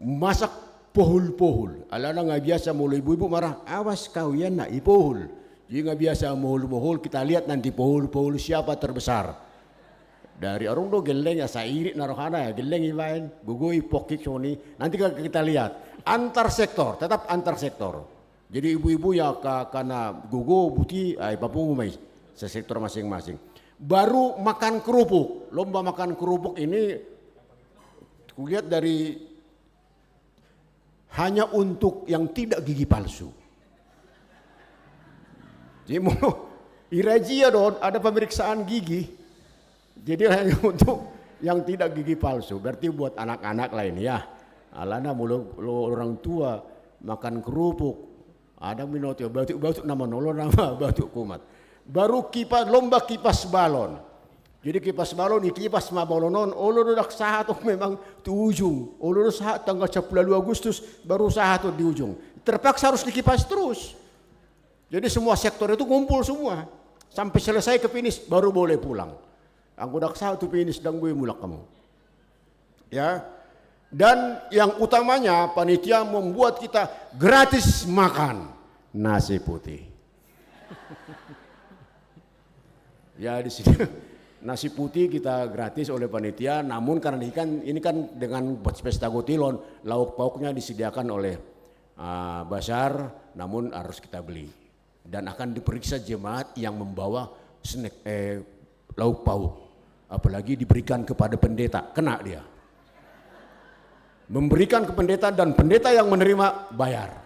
masak pohul-pohul. Alana nggak biasa mulu ibu-ibu marah, awas kau ya nak pohul. Jadi nggak biasa mohul-mohul, kita lihat nanti pohul-pohul siapa terbesar. Dari orang do geleng ya sairit narohana ya geleng ibain, gugui pokik soni. Nanti kita lihat antar sektor, tetap antar sektor. Jadi ibu-ibu ya karena gugu buti ay papung umay sa sektor masing-masing. Baru makan kerupuk, lomba makan kerupuk ini kulihat dari hanya untuk yang tidak gigi palsu. Jadi mau irajia don ada pemeriksaan gigi. Jadi hanya untuk yang tidak gigi palsu. Berarti buat anak-anak lain ya. Alana mulu orang tua makan kerupuk. Ada minot ya batuk nama nolon nama batuk kumat. Baru lomba kipas balon. Jadi kipas balon kipas ma balonon ulur dak sahat memang di ujung. Ulur sahat tanggal 10 Agustus baru sahat di ujung. Terpaksa harus dikipas terus. Jadi semua sektor itu kumpul semua sampai selesai ke finish baru boleh pulang. Anggo dak sahat tu finish dan gue mulak kamu. Ya. Dan yang utamanya panitia membuat kita gratis makan nasi putih. Ya di sini nasi putih kita gratis oleh panitia, namun karena ini kan dengan pesta gotilon, lauk pauknya disediakan oleh Basar, namun harus kita beli. Dan akan diperiksa jemaat yang membawa snack lauk pauk, apalagi diberikan kepada pendeta, kena dia. Memberikan ke pendeta dan pendeta yang menerima bayar.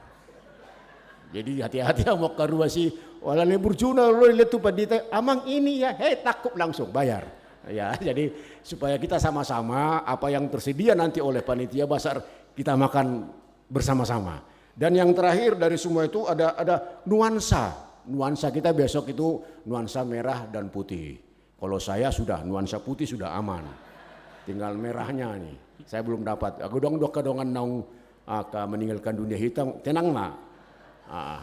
Jadi hati-hati mau karuasi walau lebur cuna lo lihat tuh pendeta amang ini ya, takut langsung bayar. Ya, jadi supaya kita sama-sama apa yang tersedia nanti oleh panitia Basar kita makan bersama-sama. Dan yang terakhir dari semua itu ada nuansa kita besok itu nuansa merah dan putih. Kalau saya sudah nuansa putih sudah aman, tinggal merahnya nih. Saya belum dapat. Aku kedongan naung meninggalkan dunia hitam, tenang mah.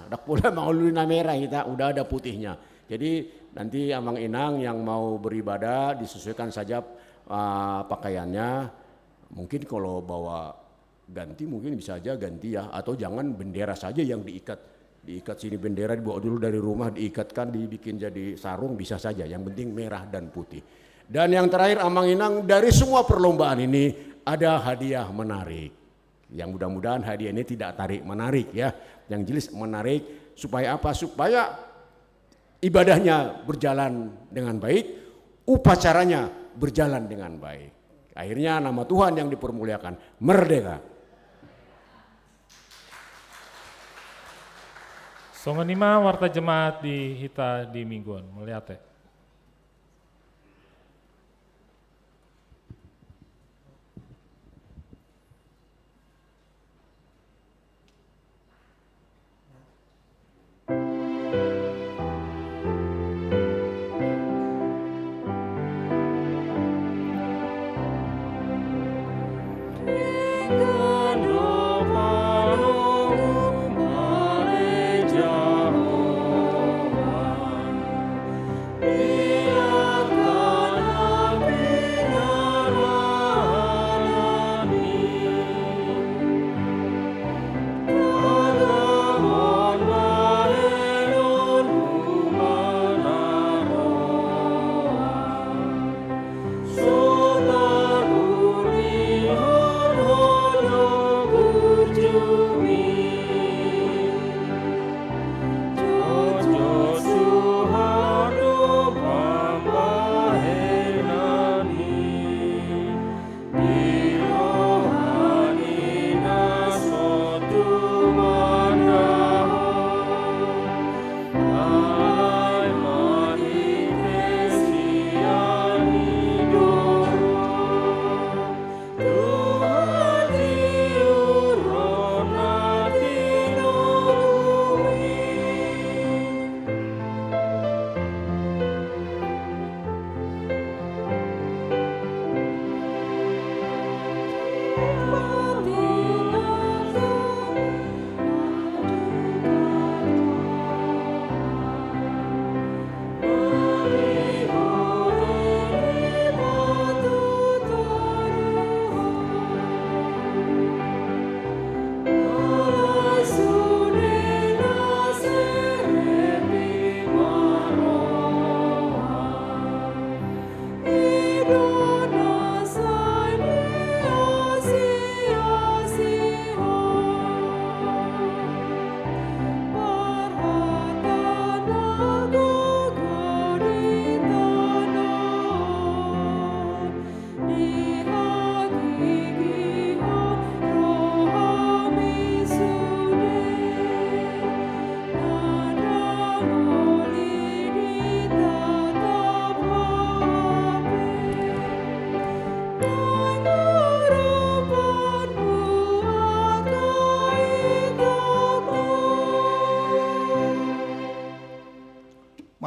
Dak pula mau luna merah kita udah ada putihnya. Jadi nanti amang inang yang mau beribadah disesuaikan saja pakaiannya. Mungkin kalau bawa ganti mungkin bisa aja ganti ya, atau jangan bendera saja yang diikat sini bendera dibawa dulu dari rumah diikatkan dibikin jadi sarung bisa saja. Yang penting merah dan putih. Dan yang terakhir amang inang dari semua perlombaan ini ada hadiah menarik. Yang mudah-mudahan hadiah ini tidak tarik menarik ya. Yang jelas menarik supaya apa? Supaya ibadahnya berjalan dengan baik, upacaranya berjalan dengan baik. Akhirnya nama Tuhan yang dipermuliakan. Merdeka. Songonima warta jemaat di hita di mingguan melihat ya.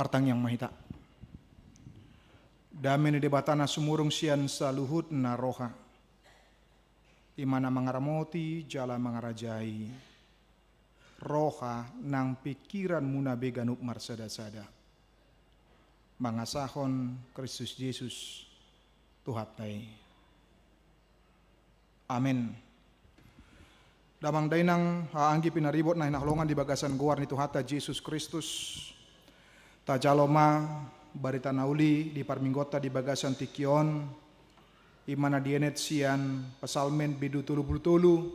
Partang yang mahita. Damai debatana sumurung sian saluhut na roha. Imana mangaramoti jala mangarajai. Roha nang pikiran muna beganup marsada-sada. Mangasahon Kristus Yesus Tuhatai. Amin. Damang dainang haanggi pinaribot na hinaklongan di bagasan guar ni Tuhata Yesus Kristus. Tajaloma barita nauli di parminggota di bagasan tikion. Imana dienet sian pasalmen bidu tulu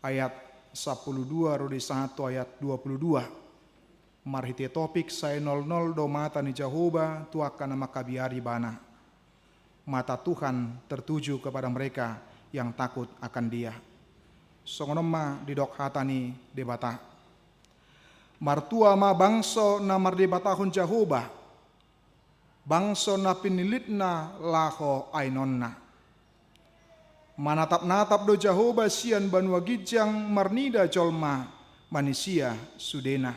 ayat 12 rodi 1 ayat 22. Marhite topik saya 00 do mata ni Jehovah tuakan nama kabiari bana. Mata Tuhan tertuju kepada mereka yang takut akan Dia. Songonoma didok hatani debata. Martua ma bangso na mardebatahon Jehovah. Bangso na pinilitna laho ainonna. Manatap-natap do Jehovah sian banua gijang marnida jolma manusia sudena.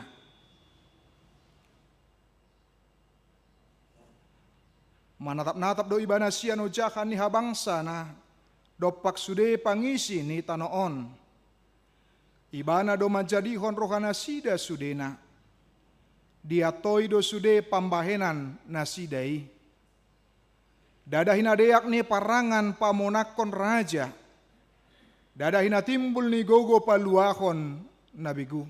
Manatap-natap do ibana sian ojakan ni habangsa na dopak sude pangisi ni tanoon. Ibana do majadihon rohana sida sudena. Dia toy do sude pambahenan nasidai. Dadahina deak ni parangan pamonakon raja. Dadahina timbul ni gogo paluahon nabigu.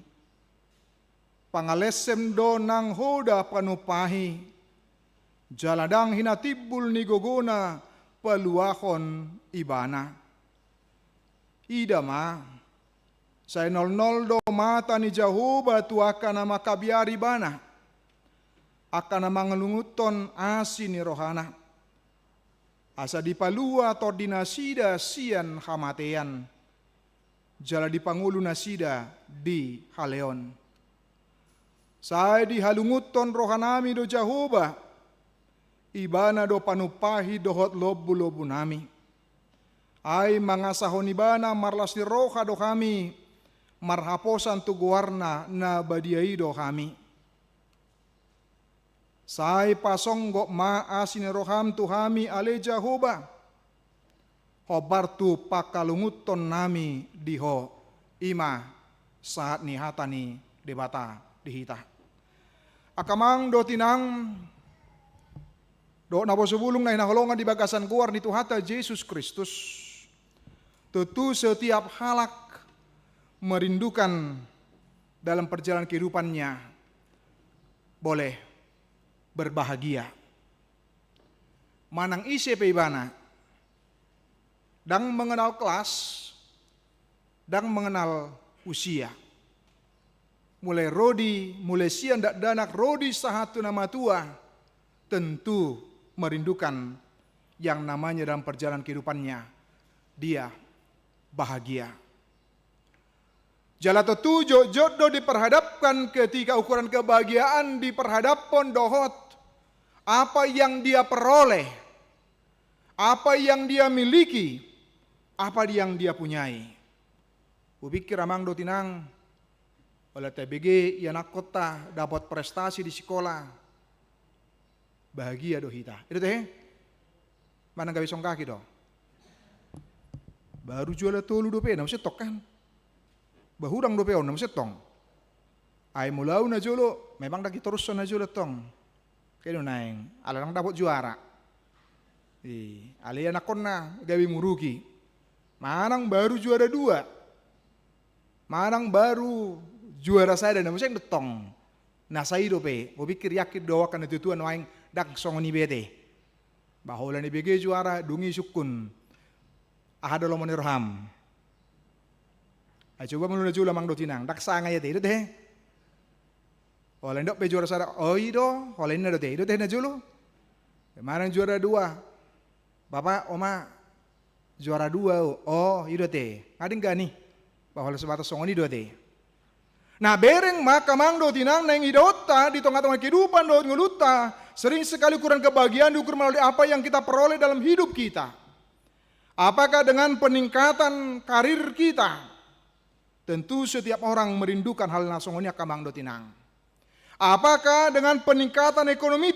Pangalesem do nang hoda panupahi. Jaladang hinatibul ni gogona paluahon ibana. Idama, saya 00 do mata ni Jehovah tuaka nama kabiari bana. Akan nama ngelunguton asi ni rohana. Asa dipalua atau dinasida sian hamatean. Jala dipangulu nasida di haleon. Saya dihalunguton rohanami do Jehovah. Ibana do panupahi dohot lobu-lobu nami. Ay mangasahon ibana marlas ni roha do kami. Marhaposan tu guarna na badiai do kami. Say pasonggo maasin ni roham tu kami ale Jehovah. Hobar tu pakalunguton nami diho. Ima saat ni hatani debata dihita. Akamang do tinang do nabo sebulung na hinaholongan di bagasan guar ni Tuhata Yesus Kristus. Tentu setiap halak merindukan dalam perjalanan kehidupannya boleh berbahagia. Manang isi peibana dang mengenal kelas, dang mengenal usia. Mulai rodi, mulai sian dak danak rodi sahatu nama tua, tentu merindukan yang namanya dalam perjalanan kehidupannya, dia bahagia. Jalato tujo jodoh diperhadapkan ketika ukuran kebahagiaan diperhadapkan dohot. Apa yang dia peroleh, apa yang dia miliki, apa yang dia punyai. Kupikir amang do tinang, oleh TBG yang kota dapat prestasi di sekolah. Bahagia do hita. Itu teh. Mana gak bisa kaki do. Baru jual tolu dope na setok kan. Bahurang dope na setong. Ai mulau na jolo, memang dah kita terus na jolo tong. Kaya naing, alang dapat juara. Ali anak kona gawi muruki. Manang baru juara 2. Manang baru juara saya dan namanya detong. Nah saya dope, gue pikir yakin doa kan itu tuan waing dak songoni bete. Bahola ni bege juara dungi sukun. Ahado lo menirham. Coba meluna jula mang do tinang, dak sanga ya itu teh. Oleh ndok pe juara sada, oh ido, oleh na do teh na julu. Kemarin juara 2. Bapak, oma juara 2. Oh, ido teh. Ngading gani. Bahola sebatas songoni do teh. Nah bereng maka mang do tinang neng idota di tengah-tengah kehidupan do ngeluta sering sekali ukuran kebahagiaan diukur melalui apa yang kita peroleh dalam hidup kita. Apakah dengan peningkatan karir kita? Tentu setiap orang merindukan hal nasongonya kamang do tinang. Apakah dengan peningkatan ekonomi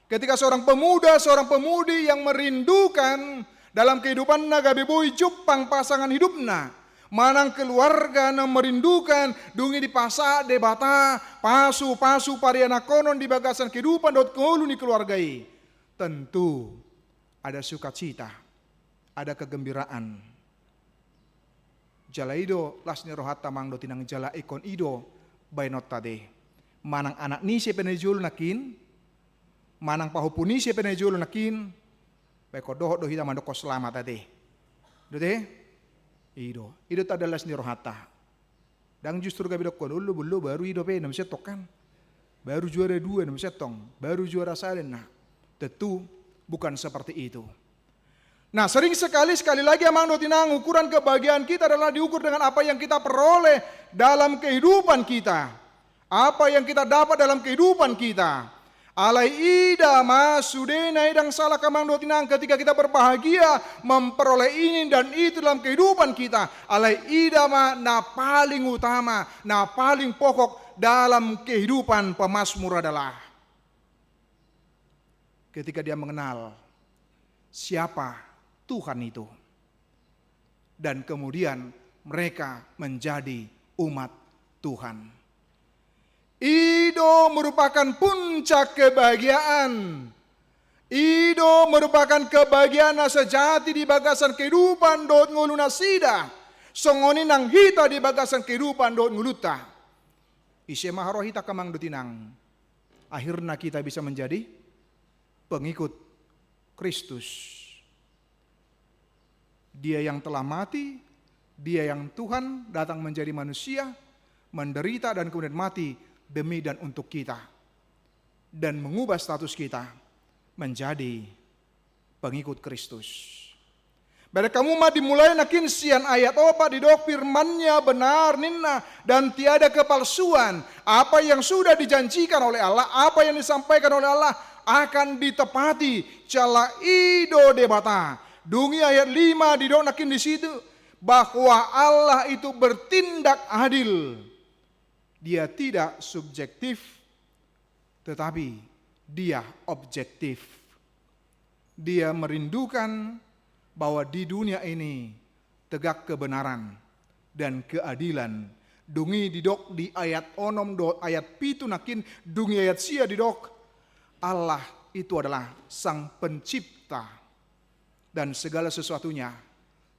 ketika seorang pemuda, seorang pemudi yang merindukan dalam kehidupan gabe boy jupang pasangan hidupna, manang keluarga na merindukan dungi di pasa debata pasu pariana konon di bagasan kehidupan dot kolu ni keluargai, tentu ada sukacita, ada kegembiraan. Jala ido lasni rohata mang dotinang jala ikon ido bainot tade, manang anak ni si penejul nakin, manang pahupuni si penejul nakin, baik doh hita mandoko selamat tade, dote. Ido tadalas ni rohata. Dan justru gabi dokon ulu bulu baru ido pe nam setok kan. Baru juara 2 nam setong, baru juara salen nah. Tentu bukan seperti itu. Nah, sering sekali lagi amang dotinang ukuran kebahagiaan kita adalah diukur dengan apa yang kita peroleh dalam kehidupan kita. Apa yang kita dapat dalam kehidupan kita. Alai ida masudena idang salah kamang dotinang ketika kita berbahagia memperoleh ini dan itu dalam kehidupan kita. Alai ida na paling utama, na paling pokok dalam kehidupan pemazmur adalah ketika dia mengenal siapa Tuhan itu. Dan kemudian mereka menjadi umat Tuhan. Ido merupakan puncak kebahagiaan. Ido merupakan kebahagiaan sejati di bagasan kehidupan dot nguluna sida. Songoni nang hita di bagasan kehidupan dot nguluta. Ise maharohita kamang dotinang. Akhirnya kita bisa menjadi pengikut Kristus. Dia yang telah mati, dia yang Tuhan datang menjadi manusia, menderita dan kemudian mati demi dan untuk kita, dan mengubah status kita menjadi pengikut Kristus. Pada kamu mah dimulai nakin sian ayat opa didok firmannya benar ninna dan tiada kepalsuan. Apa yang sudah dijanjikan oleh Allah, apa yang disampaikan oleh Allah akan ditepati. Cala ido debata. Dungi ayat 5 didok nakin di situ bahwa Allah itu bertindak adil. Dia tidak subjektif, tetapi dia objektif. Dia merindukan bahwa di dunia ini tegak kebenaran dan keadilan. Dungi didok di ayat onom do ayat pitu nakin dungi ayat sia didok. Allah itu adalah sang pencipta dan segala sesuatunya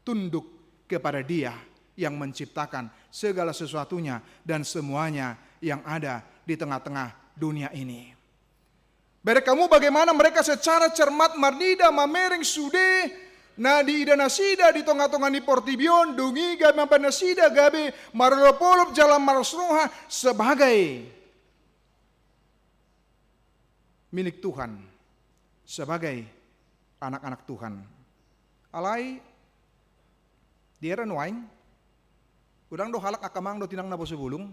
tunduk kepada Dia yang menciptakan segala sesuatunya dan semuanya yang ada di tengah-tengah dunia ini. Beri kamu bagaimana mereka secara cermat marnida mamereng sude na di idana sida di tonga-tonga ni portibion dungi gabe mampana sida gabe marolopolop jalan marasroha sebagai milik Tuhan, sebagai anak-anak Tuhan. Alai dieran waing udang do halak akamang do tinang nabo sebulung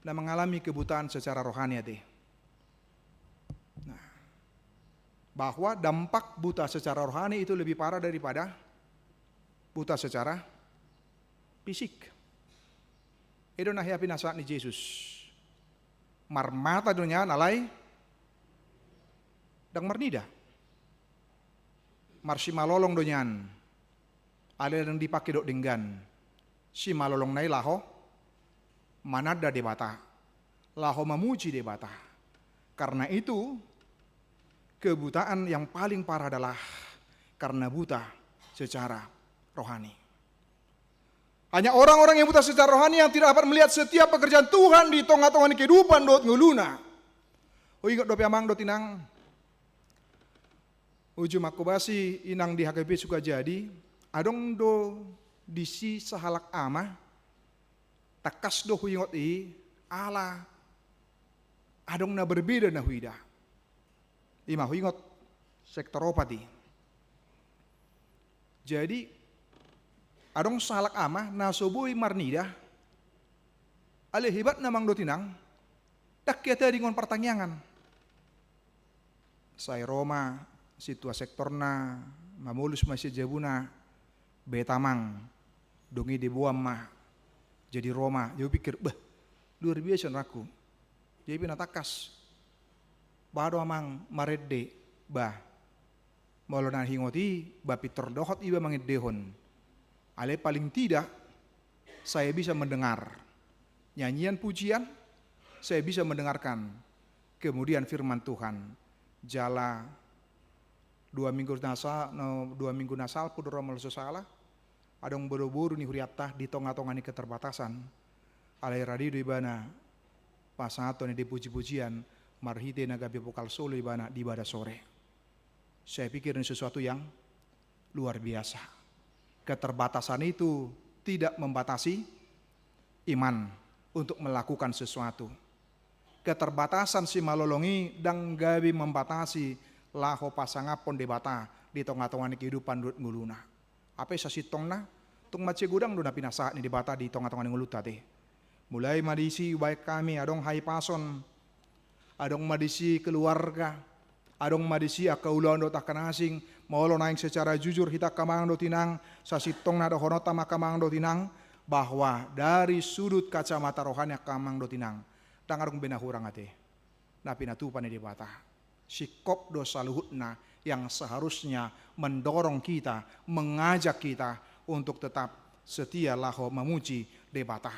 na mengalami kebutaan secara rohani ade. Nah, bahwa dampak buta secara rohani itu lebih parah daripada buta secara fisik. Edo nahiapi nasaat ni Yesus. Marmata dunia nalai dang marnida. Marsi malolong donyan. Ada yang dipakai dok denggan. Si malolong nai laho manada debata, laho memuji debata. Karena itu kebutaan yang paling parah adalah karena buta secara rohani. Hanya orang-orang yang buta secara rohani yang tidak dapat melihat setiap pekerjaan Tuhan di tengah-tengah kehidupan dot nguluna. Oh ingat dope amang dot inang. Ujung makobasi inang di HKP suka jadi adong do disi sahalak ama takas do huyingot ala adong na berbeda na huida ima huyingot sektor opati. Jadi adong sahalak ama na sobui marnida ale hebat namang do tinang tak kita dengan pertanyaan saya Roma situa sektorna mamulus masih jabuna betamang dongi di buam mah jadi Roma. Dia pikir, luar biasa aku. Jadi pinatakas. Bado amang maredde bah. Molo na hingoti ba pitor dohot iba mangidehon. Ale paling tidak saya bisa mendengar nyanyian pujian, saya bisa mendengarkan kemudian firman Tuhan. Jala 2 minggu nasal pudoro melso salah. Adong boro-boro ni huriata di tonga-tonga ni keterbatasan. Ale radio di bana pasangato ni dipuji-pujian marhite nagabi pokal solo di bana di bada sore. Saya pikir ini sesuatu yang luar biasa. Keterbatasan itu tidak membatasi iman untuk melakukan sesuatu. Keterbatasan si malolongi dan gabi membatasi laho pasangapon debata di tonga-tonga ni kehidupan dut nguluna. Apa sa sitongna tung mace gudang do na pinasa ni debata di tonga-tonga ni nguluta teh. Mulai madisi baik kami adong hai pason, adong madisi keluarga, adong madisi akaulon do takkan asing, maulo naing secara jujur hita kamang do tinang sa sitongna do honota makamang do tinang bahwa dari sudut kacamata rohani kamang do tinang tangarung benahurang ate. Na pinatupan ni debata. Sikop do saluhutna yang seharusnya mendorong kita, mengajak kita untuk tetap setia laho memuji debata.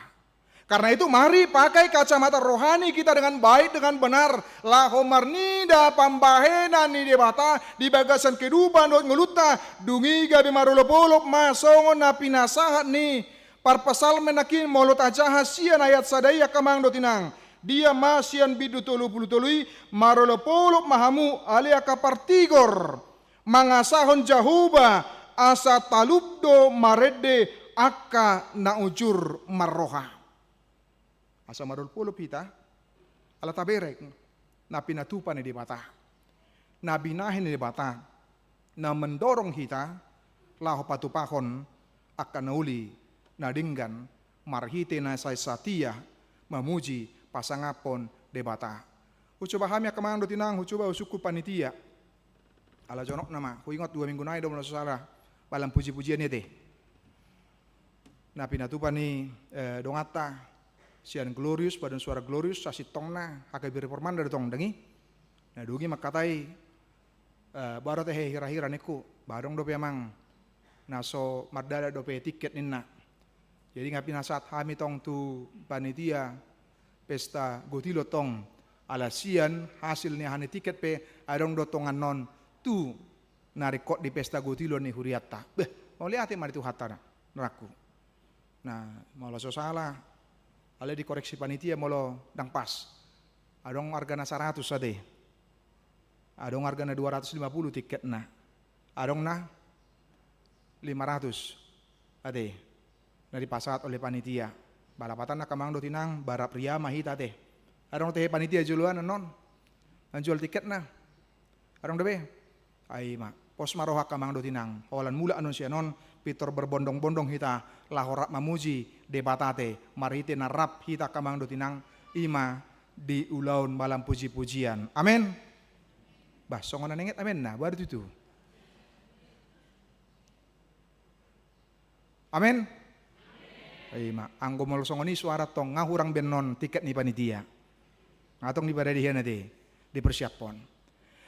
Karena itu mari pakai kacamata rohani kita dengan baik, dengan benar. Laho marnida pambahenan ni debata di bagasan kehidupan dot ngeluta dungi gabi marulopolop masongon na pinasahat ni parpasal menakin molot ajaha sian ayat sadaya kamang dotinang. Dia masian bidu tolu puluh tului marolopolop mahamu alia kapartigor mangasahon jahuba asa talubdo marede akka na ujur marroha. Asa marolopolop hita ala taberek na pinatupan ni debata. Na binahin ni debata na mendorong hita laho patupahon akka nauli na dinggan marhite na say satia mamuji pasangapon debata. Hucoba hami akamang do tinang hucoba usuku panitia. Ala jonok nama, huingot 2 minggu nai do mula susara balam puji-pujian ite. Na pinatupan ni dongata sian glorious badan suara glorious sasitongna hakabi reforman dari tong dengi. Na dugi makatai baru teh hira-hira niku barong do emang naso mardada do pe tiket ninna. Jadi ngapi nasat hami tong tu panitia pesta gotilo tong alasian hasilnya hani tiket pe adong dotongan non tu narikot di pesta gotilo ni huriata. Mau lihat mari tu hatana neraku. Nah, mau so salah. Ale dikoreksi panitia molo dang pas. Adong hargana 100 ade. Adong hargana 250 tiket na. Adong na 500 ade. Na dipasat oleh panitia. Balapatan na kamang do tinang bara pria mahita teh. Arong teh panitia juluan non. Anjual tiket na. Arong debe. Ai ma pos maroha kamang do tinang. Holan mula anon sia non pitor berbondong-bondong hita lahorak mamuji debatate marite narap hita kamang do tinang ima di ulaun malam puji-pujian. Amin. Bah songonan inget amin nah baru itu. Amin. Ima anggo mol songoni suara tong ngahurang benon tiket ni panitia. Ngatong di pada dia nanti dipersiapkan.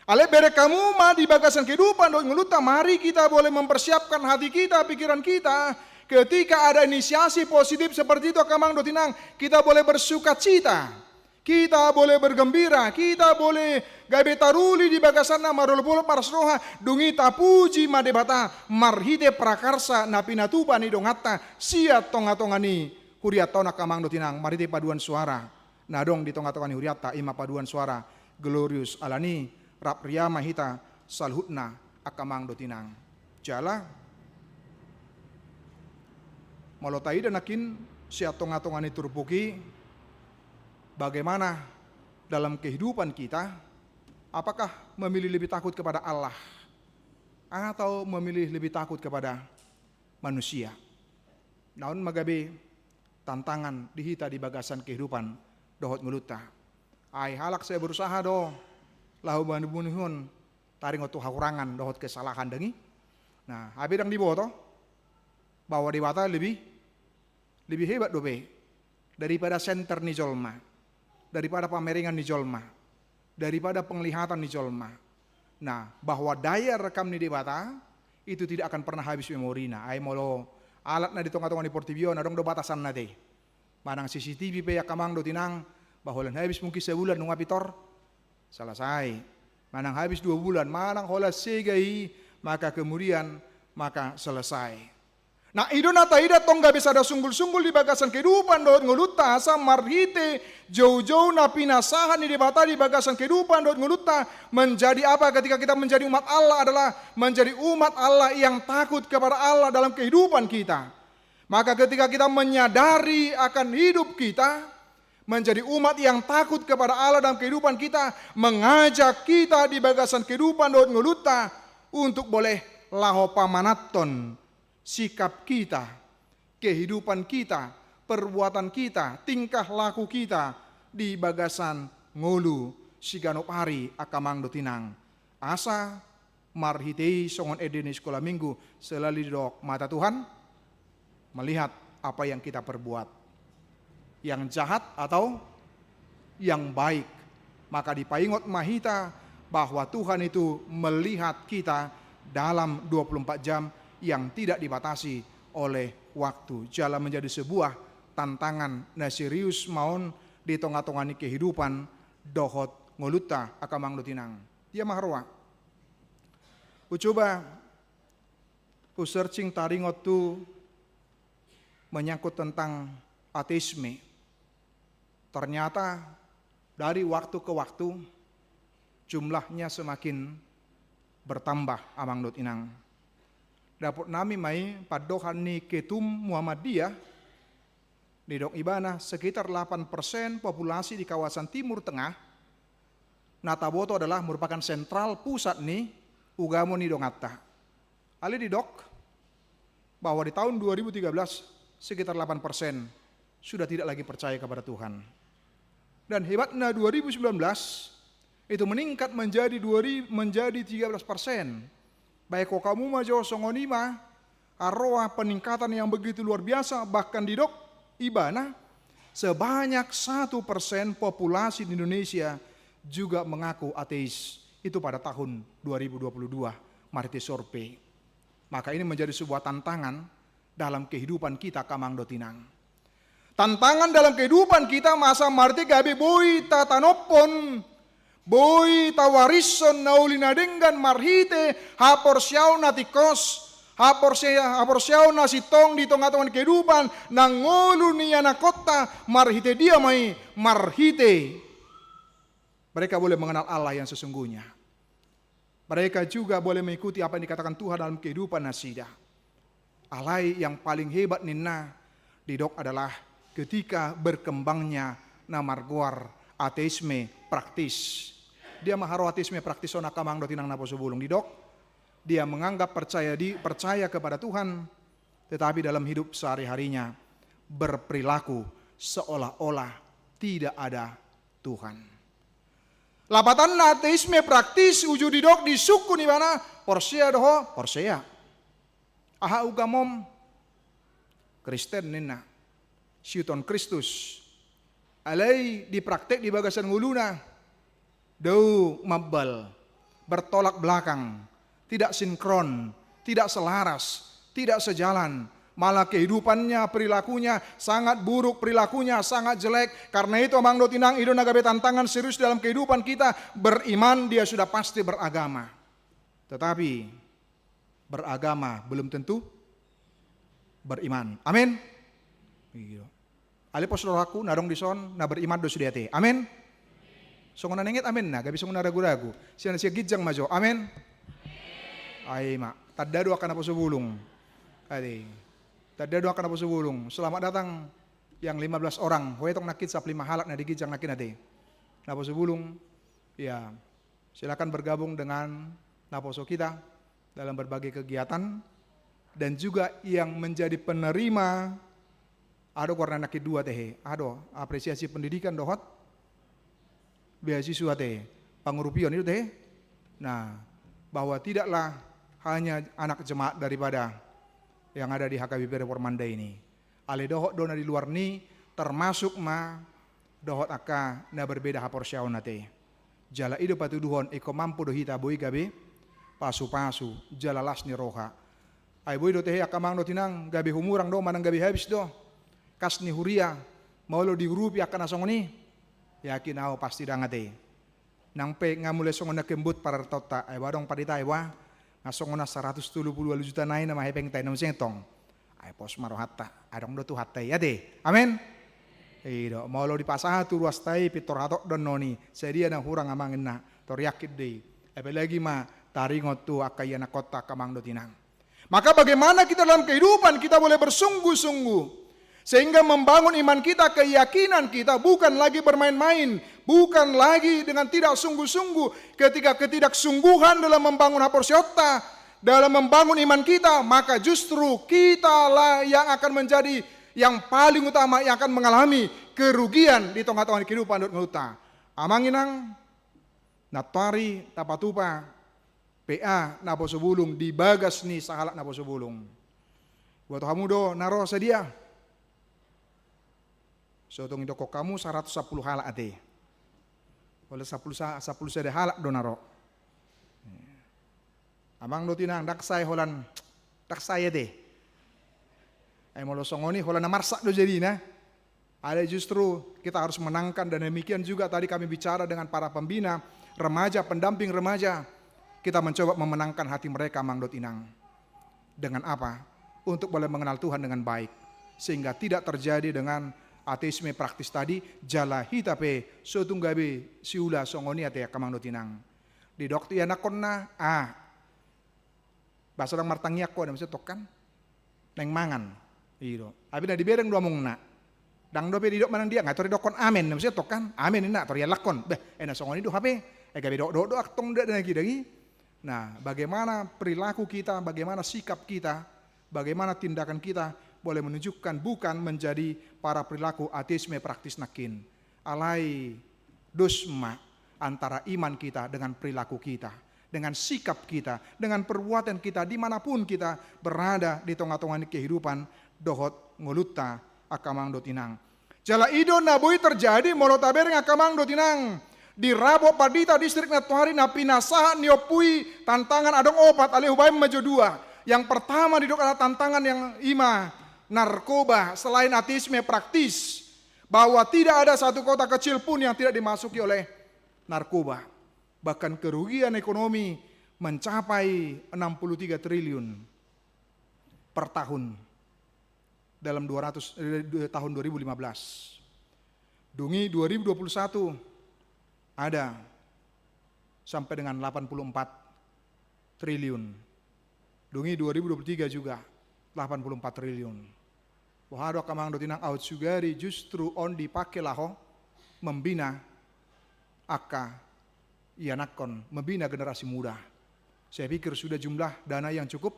Ale bere kamu mah di bagasan kehidupan do ngeluta mari kita boleh mempersiapkan hati kita, pikiran kita ketika ada inisiasi positif seperti itu kamang do tinang kita boleh bersuka cita. Kita boleh bergembira, kita boleh gabe taruli di bagasan nama rolopolo parasroha dungi tapuji madebata marhite prakarsa napinatupa ni dongata sia tonga-tongani huriatona kamang do tinang marhite paduan suara nadong di tonga-tongani huriata ima paduan suara glorious alani rap riyama hita salhutna akamang do tinang jala malotai danakin sia tonga-tongani turpuki. Bagaimana dalam kehidupan kita, apakah memilih lebih takut kepada Allah atau memilih lebih takut kepada manusia? Naon magabe tantangan dihita di bagasan kehidupan dohot ngeluta. Ai halak saya berusaha do lahu bandubunuhun taring otu hakurangan dohot kesalahan dengi. Nah, abidang diboto bahwa dewata lebih hebat dobe daripada senter ni jolma. daripada pameringan di jolma, daripada penglihatan di jolma. Nah, bahwa daya rekam ni debata itu tidak akan pernah habis memorina. Ai molo alat na di tonga-tonga di Portibio na dong do batasan na de. Manang CCTV pe yakamang do tinang bahwa lan habis mungkin sebulan nung apitor selesai. Manang habis 2 bulan, manang hola segai maka kemudian maka selesai. Nah, ido nata ida tongga bisa ada sunggul-sunggul di bagasan kehidupan dot nguluta asa marhite jauh-jauh na pinasahan di debata di bagasan kehidupan dot nguluta menjadi apa ketika kita menjadi umat Allah adalah menjadi umat Allah yang takut kepada Allah dalam kehidupan kita. Maka ketika kita menyadari akan hidup kita menjadi umat yang takut kepada Allah dalam kehidupan kita, mengajak kita di bagasan kehidupan dot nguluta untuk boleh laho pamanaton sikap kita, kehidupan kita, perbuatan kita, tingkah laku kita di bagasan ngulu siganopari akamang dotinang. Asa marhitei songon edeni sekolah minggu selalu dok mata Tuhan melihat apa yang kita perbuat, yang jahat atau yang baik. Maka dipaingot mahita bahwa Tuhan itu melihat kita dalam 24 jam yang tidak dibatasi oleh waktu. Jala menjadi sebuah tantangan na serius maun di tengah-tengah kehidupan dohot ngoluta akamang dotinang. Dia maharwa. Coba searching taringot tu menyangkut tentang ateisme. Ternyata dari waktu ke waktu jumlahnya semakin bertambah amang dotinang. Dapat nami mai padohan ni ketum Muhammadiyah di dok ibana sekitar 8% populasi di kawasan Timur Tengah. Nataboto adalah merupakan sentral pusat nih ugamo ni dongata. Ali di dok bahwa di tahun 2013 sekitar 8% sudah tidak lagi percaya kepada Tuhan. Dan hebatnya 2019 itu meningkat menjadi 13%. Baik kamu majo songonima arwah peningkatan yang begitu luar biasa, bahkan di dok ibana sebanyak 1% populasi di Indonesia juga mengaku ateis. Itu pada tahun 2022 Marite Sorpe. Maka ini menjadi sebuah tantangan dalam kehidupan kita kamang dotinang. Tantangan dalam kehidupan kita masa Marite gabe boy tatanopon boy tawarison naulina denggan marhite hapor siaw na tikos hapor siaw na sitong di tengah-tengah kehidupan nangolu niya na kota marhite dia mai marhite. Mereka boleh mengenal Allah yang sesungguhnya. Mereka juga boleh mengikuti apa yang dikatakan Tuhan dalam kehidupan nasidah. Alai yang paling hebat nina di dok adalah ketika berkembangnya namarguar ateisme praktis. Dia maharu ateisme praktis ona kamang dotinang napo subulung di dok. Dia menganggap percaya kepada Tuhan, tetapi dalam hidup sehari-harinya berperilaku seolah-olah tidak ada Tuhan. Lapatan ateisme praktis uju di dok di suku di mana Porsia doho Porsia. Aha ugamom Kristen nina siuton Kristus. Alai dipraktek di bagasan nguluna. Dau mabal, bertolak belakang, tidak sinkron, tidak selaras, tidak sejalan. Malah kehidupannya, perilakunya sangat buruk, perilakunya sangat jelek. Karena itu amang dotinang idon nagabe tantangan serius dalam kehidupan kita. Beriman dia sudah pasti beragama. Tetapi beragama belum tentu beriman. Amin. Ali pos saudaraku nadong dison na beriman do sudiate. Amin. Songon nengit amin na, gabi songon ragu-ragu. Siya gijang majo. Amin. Ay ma, tadda doa kana po subulong. Adi. Tadda doa kana po subulong. Selamat datang yang 15 orang. Hoy tong nakit sa 5 halak na digijang nakin ade. Napo subulong. Ya. Silakan bergabung dengan naposo kita dalam berbagai kegiatan dan juga yang menjadi penerima ado warna nakit 2 teh. Ado apresiasi pendidikan dohot. Beasiswa teh, pangurupion itu teh. Nah, bahwa tidaklah hanya anak jemaat daripada yang ada di HKBP Reformanda ini. Ale dohok dona di luar ni termasuk dohot aka na berbeda hapor syau nate. Jala ido patu duhon eko mampu dohita boi gabe pasu-pasu jalalas ni roha. Ai boi do tehe aka mang do tinang gabe humurang do manang gabe habis do. Kas ni huria maulo di hurupi aka nasongoni. Yakin au pasti dangate. Nang pe ngamule songona kembut para tota ai wadong padita ai wa ngasongona 130 juta nai na mahepeng tai nam sentong. Ai pos maro hatta adong do tu hatta ya de. Amin. Ido maulo di pasaha tu ruas tai pitor hatok don noni sedia na hurang amangin na tor yakit dei. Apalagi ma taringot tu akayana kota kamang do tinang. Maka bagaimana kita dalam kehidupan kita boleh bersungguh-sungguh sehingga membangun iman kita, keyakinan kita bukan lagi bermain-main, bukan lagi dengan tidak sungguh-sungguh. Ketika ketidaksungguhan dalam membangun haporsyota, dalam membangun iman kita, maka justru kitalah yang akan menjadi yang paling utama yang akan mengalami kerugian di tengah-tengah kehidupan dot ngeluta. Amanginang natari tapatupa PA napo sebulung di bagas ni sahalak napo sebulung. Buat hamudo naro sedia. So tong indoko kamu 110 halak ate. Oleh 10 sede halak do naro. Amang do tinang daksai holan daksai ate. Ai molo songoni hola na marsak do jadi na. Ada justru kita harus menangkan dan demikian juga tadi kami bicara dengan para pembina, remaja, pendamping remaja. Kita mencoba memenangkan hati mereka Mang Dot Inang. Dengan apa? Untuk boleh mengenal Tuhan dengan baik. Sehingga tidak terjadi dengan ateisme praktis tadi, jala hitape sotunggabe siula songoni ate Mang Dot Inang. Di dokter anak konna bahasa orang martangiak ko ada mesti tokan neng mangan. Iro. Abi na dibereng dua mong na. Dang dope di dok manang dia ngatori dokon amen. Maksudnya tokan amen ina tori lakon. Beh, ena songoni do hape. Gabe do aktong da lagi. Nah, bagaimana perilaku kita, bagaimana sikap kita, bagaimana tindakan kita boleh menunjukkan bukan menjadi para perilaku ateisme praktis nakin. Alai dosma antara iman kita dengan perilaku kita, dengan sikap kita, dengan perbuatan kita dimanapun kita berada di tengah-tengah kehidupan. Dohot ngoluta akamang dotinang. Jala ido nabui terjadi molotabereng akamang dotinang. Di Rabo Padita distrik Natuari na pinasahan niopui tantangan adong opat alih ubay maju dua. Yang pertama didok ada tantangan yang narkoba selain ateisme praktis. Bahwa tidak ada satu kota kecil pun yang tidak dimasuki oleh narkoba. Bahkan kerugian ekonomi mencapai 63 triliun per tahun. Dalam tahun 2015. Dungi 2021 ada sampai dengan 84 triliun. Dungi 2023 juga 84 triliun. Wahado kamang dotinang out sugari justru on dipakai laho membina aka ianakon, membina generasi muda. Saya pikir sudah jumlah dana yang cukup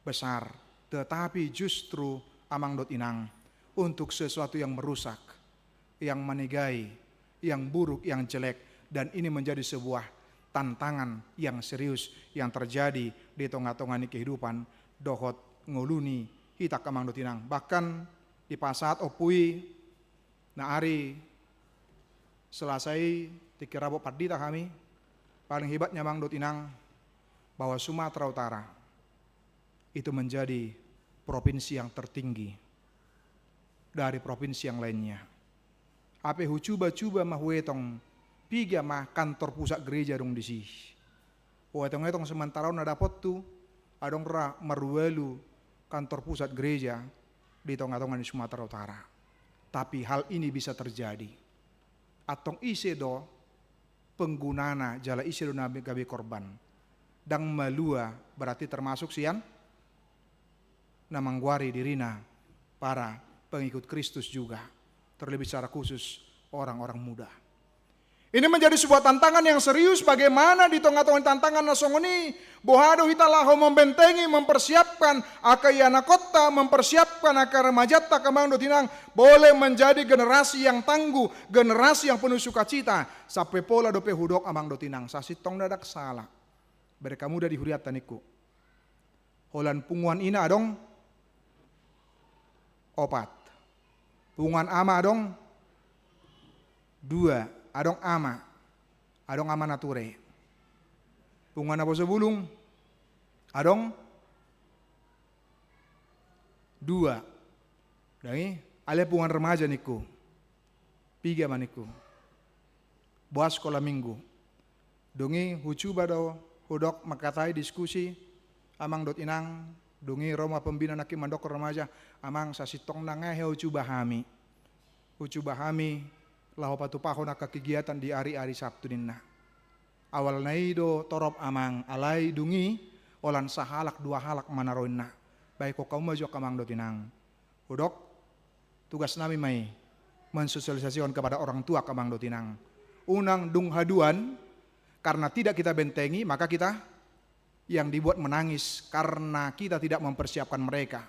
besar, tetapi justru Amang Dot Inang untuk sesuatu yang merusak, yang menegai, yang buruk, yang jelek, dan ini menjadi sebuah tantangan yang serius yang terjadi di tengah-tengah kehidupan dohot nguluni hitak Amang Dot Inang. Bahkan di pasat opui na ari selesai tikirabo padita kami paling hebatnya Amang Dot Inang bahwa Sumatera Utara itu menjadi provinsi yang tertinggi dari provinsi yang lainnya. Ape hu cuba mahuetong piga mah kantor pusat gereja dong di sih. Etong sementara na dapat tu adong ra maruelu kantor pusat gereja di tengah-tengah di Sumatera Utara. Tapi hal ini bisa terjadi. Atong ise do penggunana jala ise do nabi gabe korban. Dang malua berarti termasuk sian namangguari dirina para pengikut Kristus juga, terlebih secara khusus orang-orang muda. Ini menjadi sebuah tantangan yang serius bagaimana di tengah-tengah tantangan nasongoni bohado hitalaho membentengi, mempersiapkan akayana kota, mempersiapkan akar remajata kamang dotinang boleh menjadi generasi yang tangguh, generasi yang penuh sukacita sampai pola dope hudok amang dotinang sasitong dadak salah. Mereka muda di huriat taniku. Holan punguan ina adong opat. Punguan ama adong 2, adong ama nature. Pungan apa sebulung, adong 2. Dangi, ale pungan remaja niku, 3 maniku. Buat sekolah minggu. Dongi hucuba do, hudok makatai diskusi, amang dot inang, dongi Roma pembina naki mandok remaja, amang sasitong nangahe hucuba hami. Hucuba hami, laho patupaho na kegiatan di hari-hari Sabtu ninna. Awal naido torop amang alai dungi, olan sahalak 2 halak manaroinna. Baik kau maju kamang dot inang. Hudok, tugas nami mai mensosialisasikan kepada orang tua kamang dotinang. Unang dung haduan, karena tidak kita bentengi, maka kita yang dibuat menangis karena kita tidak mempersiapkan mereka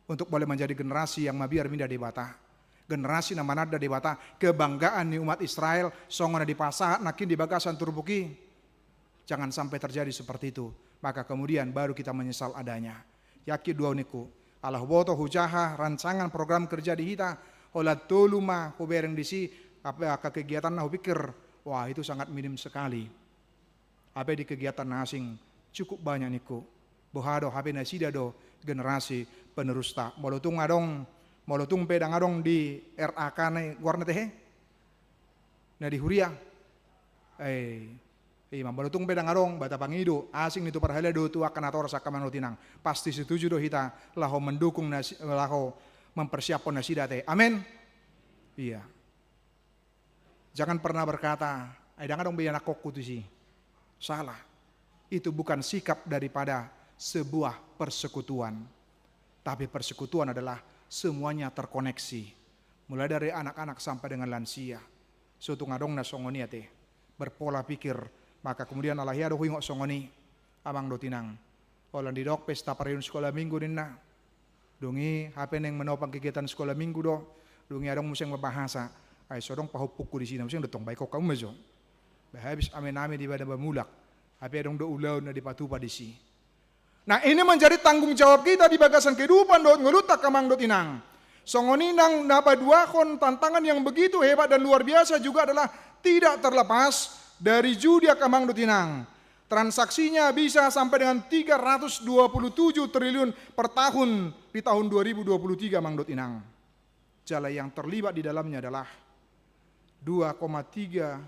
untuk boleh menjadi generasi yang mabiar minda di bata. Generasi nama nada di bata, kebanggaan ni umat Israel, songona di pasah, nakin di bagasan turbuki. Jangan sampai terjadi seperti itu. Maka kemudian baru kita menyesal adanya. Yakin dua niku. Allah boto hujaha rancangan program kerja di hita olat toluma kubereng disi apa kegiatan nah pikir wah itu sangat minim sekali. Apa di kegiatan asing cukup banyak niku. Bohado habe nasida do generasi penerus ta. Molotung adong molotung pedang adong di RAK ne warna teh. Nah di Huria. Molotung pedang adong bata pangido asing itu parhala do tu akan ator sakaman tinang. Pasti setuju do hita laho mendukung laho mempersiapkan nasida teh. Amin. Iya. Jangan pernah berkata, jangan dong biar kok tu sih. Salah. Itu bukan sikap daripada sebuah persekutuan. Tapi persekutuan adalah semuanya terkoneksi. Mulai dari anak-anak sampai dengan lansia. Suatu ngadong na songonia teh. Berpola pikir. Maka kemudian Allah ya do hingok songoni. Amang do tinang. Olan di dok pesta parayun sekolah minggu ninna. Dungi HP neng menopang kegiatan sekolah minggu do. Dungi adong museng berbahasa. Ay sodong pahupuku di sini museng datang baik kok kamu mezo. Habis ame-ame di badan bemulak. HP adong do ulau na di patupa di si. Nah ini menjadi tanggung jawab kita di bagasan kehidupan do ngelutak kamang do tinang. Songoni nang nabaduakon tantangan yang begitu hebat dan luar biasa juga adalah tidak terlepas dari judi kamang do tinang. Transaksinya bisa sampai dengan 327 triliun per tahun di tahun 2023 Mang Dot Inang. Jala yang terlibat di dalamnya adalah 2,37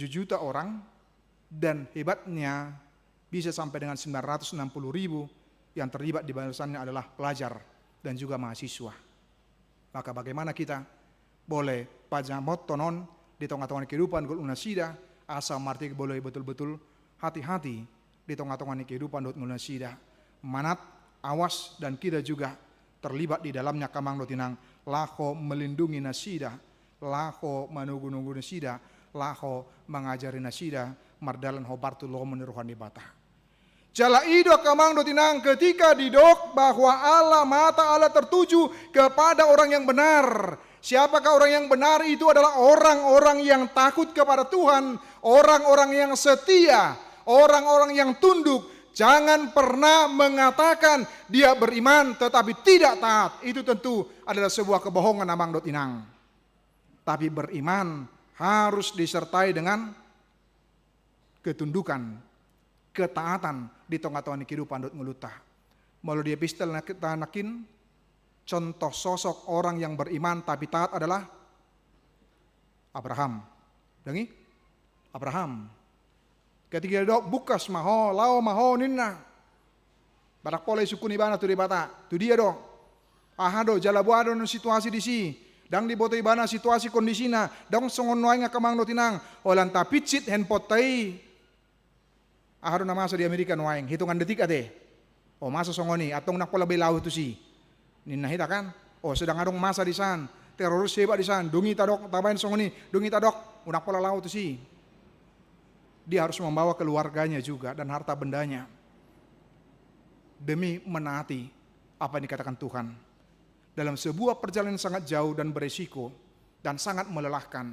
juta orang dan hebatnya bisa sampai dengan 960 ribu yang terlibat di balasannya adalah pelajar dan juga mahasiswa. Maka bagaimana kita boleh pajamot tonon di tengah-tengah kehidupan gol unasida asal marti boleh betul-betul hati-hati di tengah-tengah kehidupan dot unasida manat awas dan kita juga terlibat di dalamnya kamang dotinang laho melindungi nasida laho manugu-nugu nasida laho mengajari nasida mardalan hobartu lo meniruhan di bata jala ido kamang dotinang ketika didok bahwa Allah mata Allah tertuju kepada orang yang benar. Siapakah orang yang benar? Itu adalah orang-orang yang takut kepada Tuhan, orang-orang yang setia, orang-orang yang tunduk. Jangan pernah mengatakan dia beriman tetapi tidak taat. Itu tentu adalah sebuah kebohongan amang dot inang. Tapi beriman harus disertai dengan ketundukan, ketaatan di tengah-tengah kehidupan dot ngelutah. Malu dia pistel kita nakin. Contoh sosok orang yang beriman tapi taat adalah Abraham. Dengi? Abraham. Ketika dok bukas maho, lao maho ninna. Barak polai suku ni bana tu di bata. Tu dia dok. Ahado jala buado no situasi di si. Dang di boto ibana situasi kondisina. Dang songon noai nga kamang no tinang. Olan tapicit handpot tai. Ahado na masa di Amerika noaing. Hitungan detik ate. O masa songoni atong nakpola belau tu si. Ninahita kan, sedang adong masa di san, teroris hebat di san, dungi tadok, tabain songoni, dungi tadok, unak pola laut sih. Dia harus membawa keluarganya juga dan harta bendanya demi menaati apa yang dikatakan Tuhan. Dalam sebuah perjalanan sangat jauh dan beresiko dan sangat melelahkan.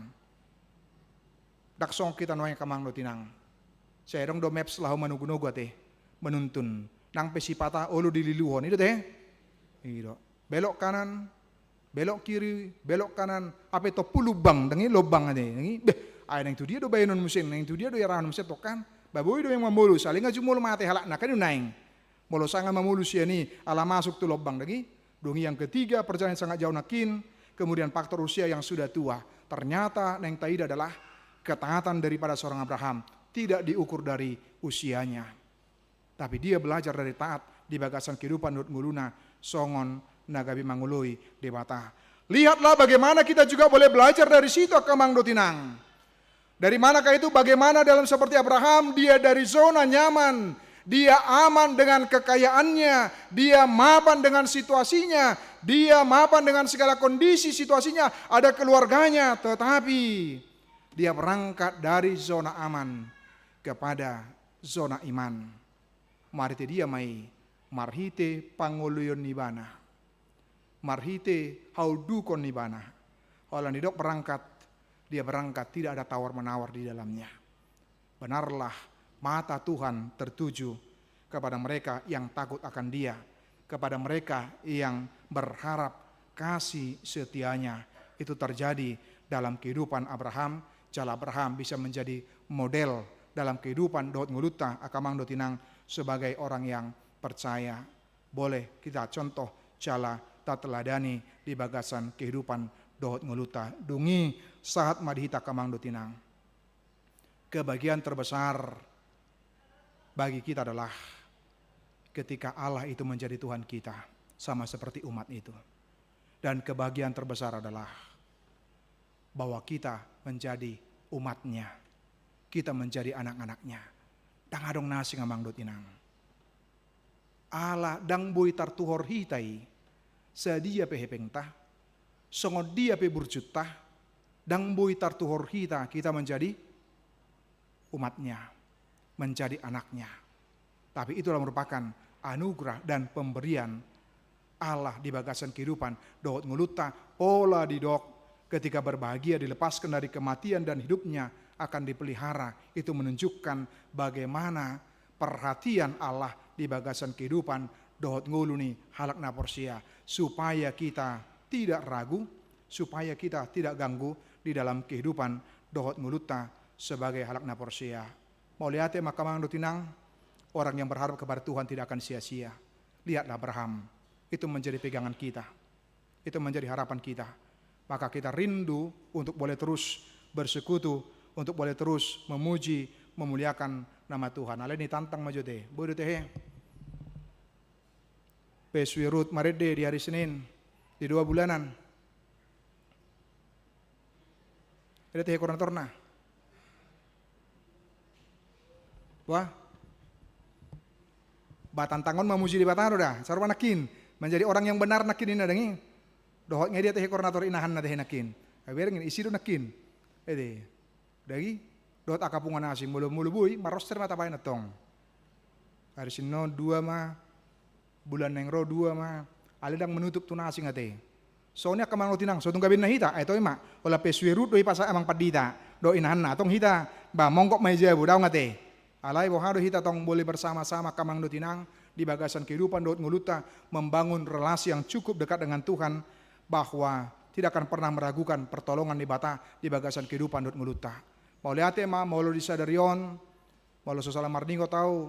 Daksong kita noeng kamang do tinang. Saya dong do maps lahu manugu-nugu teh menuntun nang pesipata olu dililuhon itu teh. Belok kanan belok kiri, belok kanan, apa itu lubang, dengi lubang aja, dengi, beh, ayah itu dia do bayanon mesin, yang itu dia do yaran mesin tokan, baboy do yang mamulus, saling ngaju mulu mati halak, nak kan naing, mulu sangat mamulus ya nih, ala masuk tuh lubang, dengi, dongi yang ketiga perjalanan sangat jauh nakin, kemudian faktor usia yang sudah tua, ternyata neng taida adalah ketaatan daripada seorang Abraham, tidak diukur dari usianya, tapi dia belajar dari taat di bagasan kehidupan dot nguluna songon nagabi mangului debata. Lihatlah bagaimana kita juga boleh belajar dari situ kamang dotinang. Dari manakah itu? Bagaimana dalam seperti Abraham, dia dari zona nyaman, dia aman dengan kekayaannya, dia mapan dengan situasinya, dia mapan dengan segala kondisi situasinya, ada keluarganya, tetapi dia berangkat dari zona aman kepada zona iman. Mari dia mai marhite panguluyon nibana, marhite haudukon nibana. Orang didok berangkat, dia berangkat tidak ada tawar menawar di dalamnya. Benarlah mata Tuhan tertuju kepada mereka yang takut akan Dia, kepada mereka yang berharap kasih setianya. Itu terjadi dalam kehidupan Abraham. Jala Abraham bisa menjadi model dalam kehidupan Daud nguluta akamang dotinang sebagai orang yang percaya. Boleh kita contoh jala tateladani di bagasan kehidupan Daud nguluta. Dungi saat madhita kamang dotinang. Kebahagiaan terbesar bagi kita adalah ketika Allah itu menjadi Tuhan kita, sama seperti umat itu. Dan kebahagiaan terbesar adalah bahwa kita menjadi umatnya, kita menjadi anak-anaknya. Dang adong nasi ngamang dotinang. Allah dang boy tartuhor hitai, sedia pehepengtah, songod dia pe burjutah, dang boy tartuhor kita menjadi umatnya, menjadi anaknya. Tapi itulah merupakan anugerah dan pemberian Allah di bagasan kehidupan. Daud nguluta pola didok ketika berbahagia dilepaskan dari kematian dan hidupnya akan dipelihara. Itu menunjukkan bagaimana perhatian Allah di bagasan kehidupan Daud nguluni halak naporsia, supaya kita tidak ragu, supaya kita tidak ganggu di dalam kehidupan Daud nguluta sebagai halak naporsia. Mau lihat ya makamang dotinang, orang yang berharap kepada Tuhan tidak akan sia-sia. Lihatlah Abraham, itu menjadi pegangan kita, itu menjadi harapan kita. Maka kita rindu untuk boleh terus bersekutu, untuk boleh terus memuji, memuliakan nama Tuhan. Ala ini tantang maju teh, bodoh teh. Peswirut marede di hari Senin, di 2 bulanan. Ada teh koordinatorna. Wah, batantangon memuji di bataro dah. Sarwa nakin menjadi orang yang benar nakin ini dengi. Dohot dia teh koordinator inahan na teh nakin. Aberengin isi do nakin. Ede. Dagi dohot akapungan nasi mulu-mulu bui maroster mata bae natong. Hari Sino 2 mah bulan nengro 2 mah alidang menutup tunasi ngate. Soalnya kamang tinang so tunggabin na hita ito ima ola peswirut doi pasa amang padita do inahan na tong hita ba monggok meja bu daw ngate. Alai bohado hita tong boleh bersama-sama kamang dotinang di bagasan kehidupan Daud nguluta membangun relasi yang cukup dekat dengan Tuhan, bahwa tidak akan pernah meragukan pertolongan di bata di bagasan kehidupan Daud nguluta. Mau lihat ma mau lo disadarion, mau lo sosala marningo tahu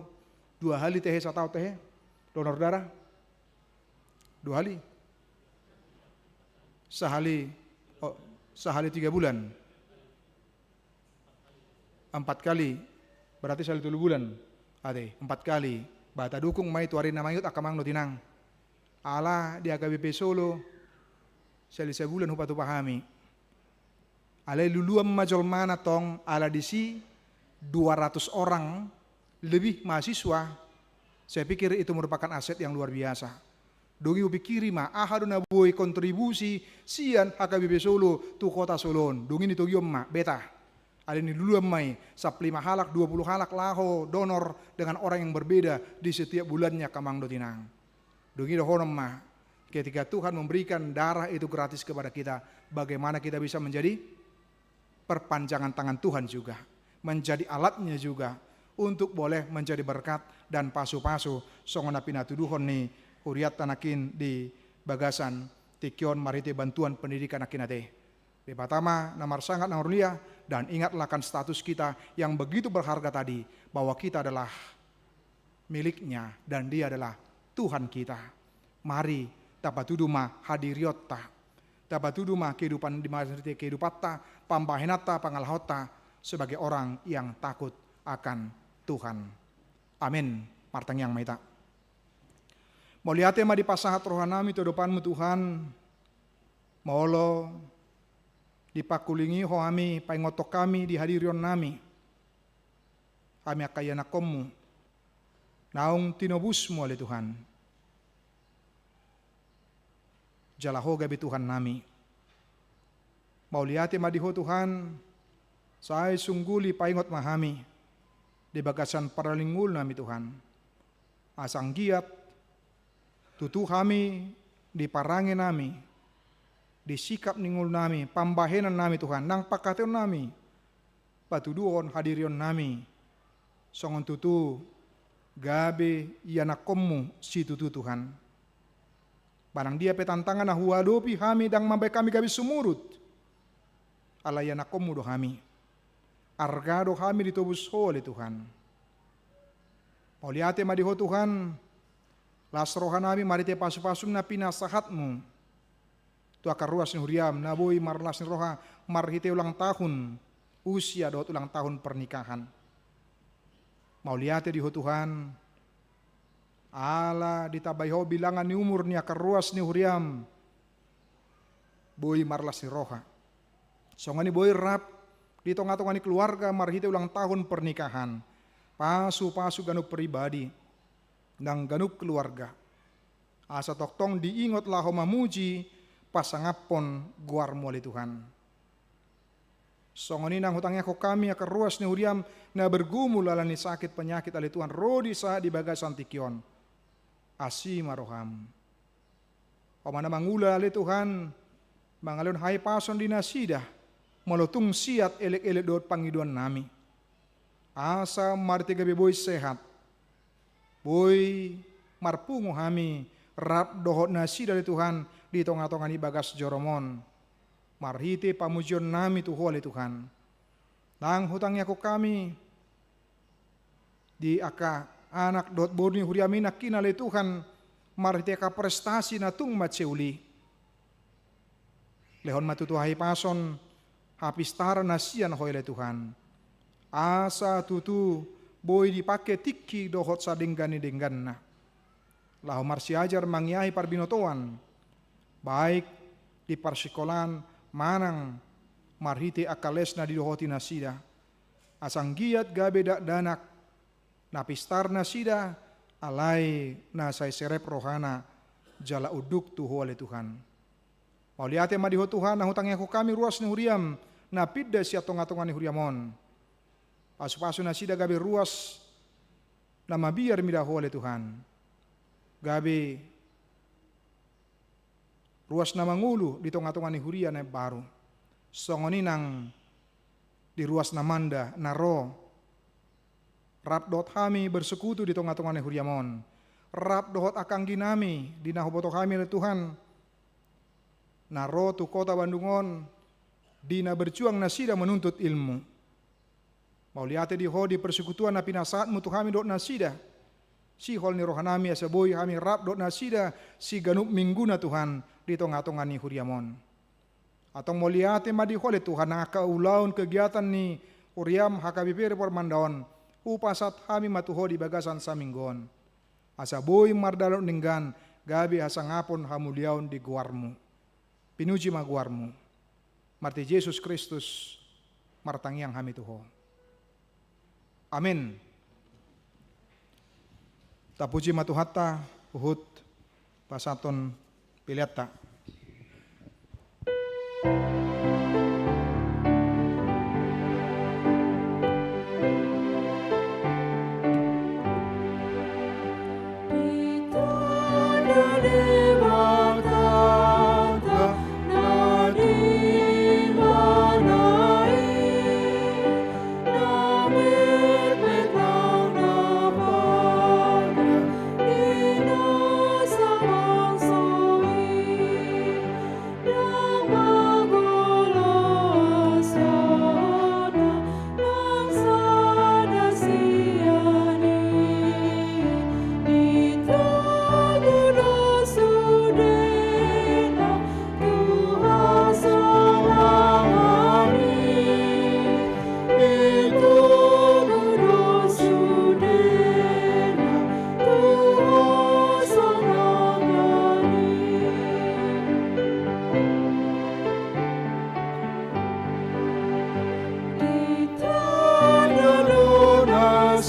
2 hali teh sa tahu teh donor darah 2 hali. Sehali 3 bulan. 4 kali. Berarti sehali 3 bulan. Ade, 4 kali. Bata dukung mai tuari namayut akamang no tinang. Ala di AKBP Solo. Sehali sebulan hupatu pahami. Ala luluam majol mana tong ala disi 200 orang lebih mahasiswa. Saya pikir itu merupakan aset yang luar biasa. Dongi upikiri ma ahadu na boy kontribusi sian HKBP Solo tu kota Solon. Dongi ni togiom ma beta. Ada ni dulu mai sap 5 halak 20 halak laho donor dengan orang yang berbeda di setiap bulannya kamang dotinang. Dongi dohonom ma ketika Tuhan memberikan darah itu gratis kepada kita, bagaimana kita bisa menjadi perpanjangan tangan Tuhan juga, menjadi alatnya juga untuk boleh menjadi berkat dan pasu-pasu songona pinatuduhon ni uriat tanakin di bagasan tikion marite bantuan pendidikan akinate. Di pertama, namar sangat narunia, dan ingatlah kan status kita yang begitu berharga tadi, bahwa kita adalah miliknya dan dia adalah Tuhan kita. Mari tapatuduma hadiriotta, tapatuduma kehidupan di marite kehidupatta, pambahenata pangalhota sebagai orang yang takut akan Tuhan. Amin. Martang yang maita. Moliate ma di pasahat rohanami to depanmu Tuhan. Maolo dipakulingi hoami paingotok kami di hadirion nami. Kami akayana komu. Naung tinobusmu oleh Tuhan. Jalaho gabi Tuhan nami. Mauliate madiho Tuhan. Saya sungguli paingot mahami. Di bagasan paralingul nami Tuhan. Asang giat. Tutu kami di parangi nami. Di sikap ningul nami, pambahenan nami Tuhan, nang pakateon nami, patuduon hadirion nami, songon tutu, gabe yanakommu si tutu Tuhan. Barang dia petantangan na huwadopi kami dang mambay kami gabi sumurut, ala yanakommu do kami, argado kami ditubus oleh Tuhan. Pauliate madiho Tuhan, lasrohan nami marite pasu-pasum na pinasahatmu, tu akar ruas ni huriam naboy marlas ni roha marhite ulang tahun usia dot ulang tahun pernikahan. Mauliate di Tuhan ala ditabayho bilangan ni umur ni akar ruas ni huriam boy marlas ni roha. Songani boy rap di tonga-tonga ni keluarga marhite ulang tahun pernikahan. Pasu-pasu ganup pribadi dan ganup keluarga. Asa toktong diingot lah mamuji pasangapon guarmu oleh Tuhan. Songoni nang hutangnya ko kami akar ruas ni huriam na bergumul alani sakit penyakit oleh Tuhan rodi sa di bagasan tikion. Asi maroham. Pamana mangula oleh Tuhan mangalun hai pason di nasidah malotung siat elek-elek dot pangiduan nami. Asa marti gabi boy sehat. Boy marpungu hami rap dohot nasidah oleh Tuhan di tonga-tonga ni bagas joromon. Marhite pamujion nami tuho oleh Tuhan. Nang hutangnya ko kami di aka anak dot borni huriamina kina oleh Tuhan marhite ka prestasi na tung matseuli. Lehon matutuhai pason hapistara nasian ho oleh Tuhan. Asa tutu boy dipake tiki dohot sa denggani-denggan na. Lahu marsiajar mangiahi parbinotoan. Baik di parsikolan manang marhite akales na didohoti nasida. Asang giat gabe dak danak napistar nasida alai nasai serep rohana jala uduk tuho oleh Tuhan. Mauliate madiho Tuhan na hutangnya ko kami ruas ni huriam na pidda siya tonga-tonga ni huriamon. Pasu-pasu nasida gabe ruas na mabiar midaho oleh Tuhan. Gabe ruas na mangulu di tonga-tonga ni huria na baru. Songoni nang di ruas na manda na ro. Rap dot kami bersekutu di tonga-tonga ni huriamon. Rap dot akang ginami di nahoboto kami oleh Tuhan. Na ro tu kota Bandungon di na berjuang nasida menuntut ilmu. Mauliate di ho di persekutuan na pinasaatmu tu kami dot nasida. Si hol ni rohanami asaboy kami rap dot nasida si ganup minggu na Tuhan di tonga-tonga ni huriamon. Atong moliate madi hole Tuhan na kaulaun kegiatan ni huriam hakabipere pormandaon upasat kami matuho di bagasan saminggon. Asaboy mardalon ninggan gabi hasangapon hamuliaun di guarmu. Pinuji maguarmu. Marti Yesus Kristus martangyang kami tuho. Amin. Tapuji matuhatta uhut pasaton piliata.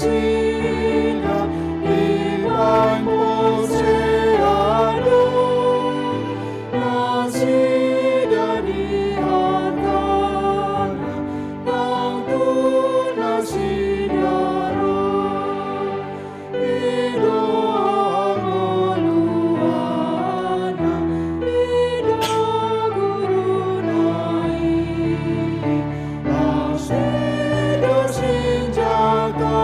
Sila iman poseado nasi dari hartana nang tunasi daro idoa ngoluana ida gurunai asedo senjata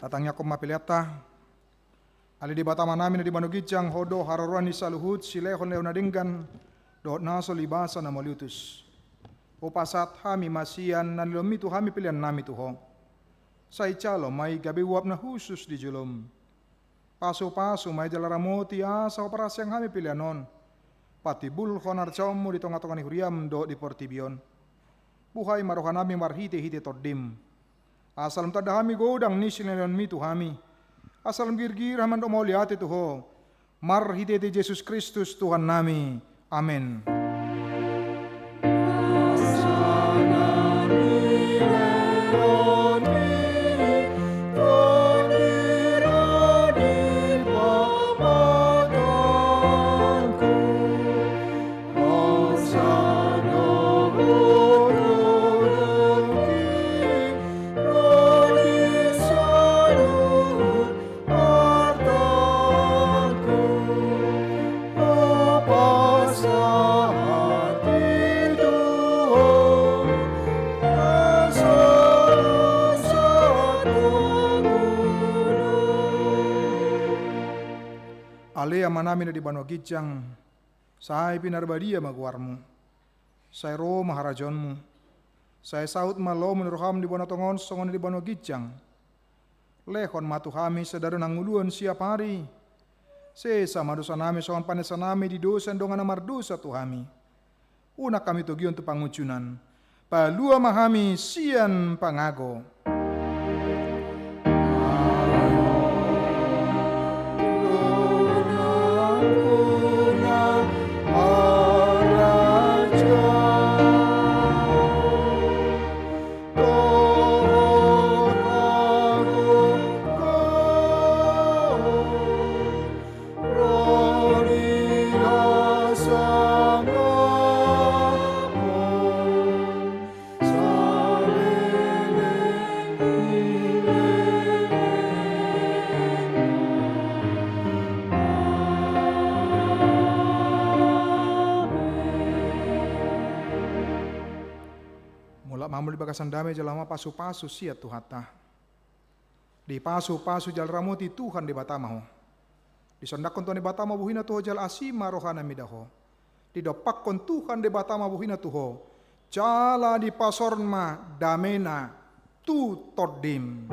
Datangnya koma piliata, ali di batama namin di Banugijang, hodo hararuan ni saluhut, silehon leona dinggan, dohot naso libasa na moliutus. Upasat hami masian nan lomi tu hami pilihan nami tuho. Sai calo mai gabi wap na khusus di julum. Paso-paso may jalaramoti asa operasi yang hami pilihanon. Pati bulhon arcamu di tonga-tonga ni huriam do di portibion. Buhay marohan nami marhite-hite toddim. Asalam tada hami godang nisinelon mi tu hami. Asalam girgir haman do mauliati tuho. Marhite-hite Yesus Kristus Tuhan nami. Amin. Alea manami na di Banugijang, say pinarbadia magwarmu, say ro maharajonmu, say saut malo menurham di Bonatongon songon di Banugijang, lehon matu kami sedaro nanguluan siap hari, sesa madosa nami songon panesa nami di dosa dongan amar dosa tu kami, una kami tugion tu pangucunan, palua mahami sian pangago. Mamuli bagasan damai jalama pasu-pasu sia tuhata. Di pasu-pasu jal ramuti Tuhan di batamaho. Di sondakon tuhan di batama buhina tuho jal asima rohana midaho. Di dopakon Tuhan di batama buhina tuho. Jala di pasorma damena tu todim.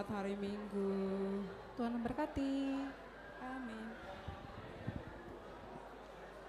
selamat hari Minggu. Tuhan memberkati. Amin.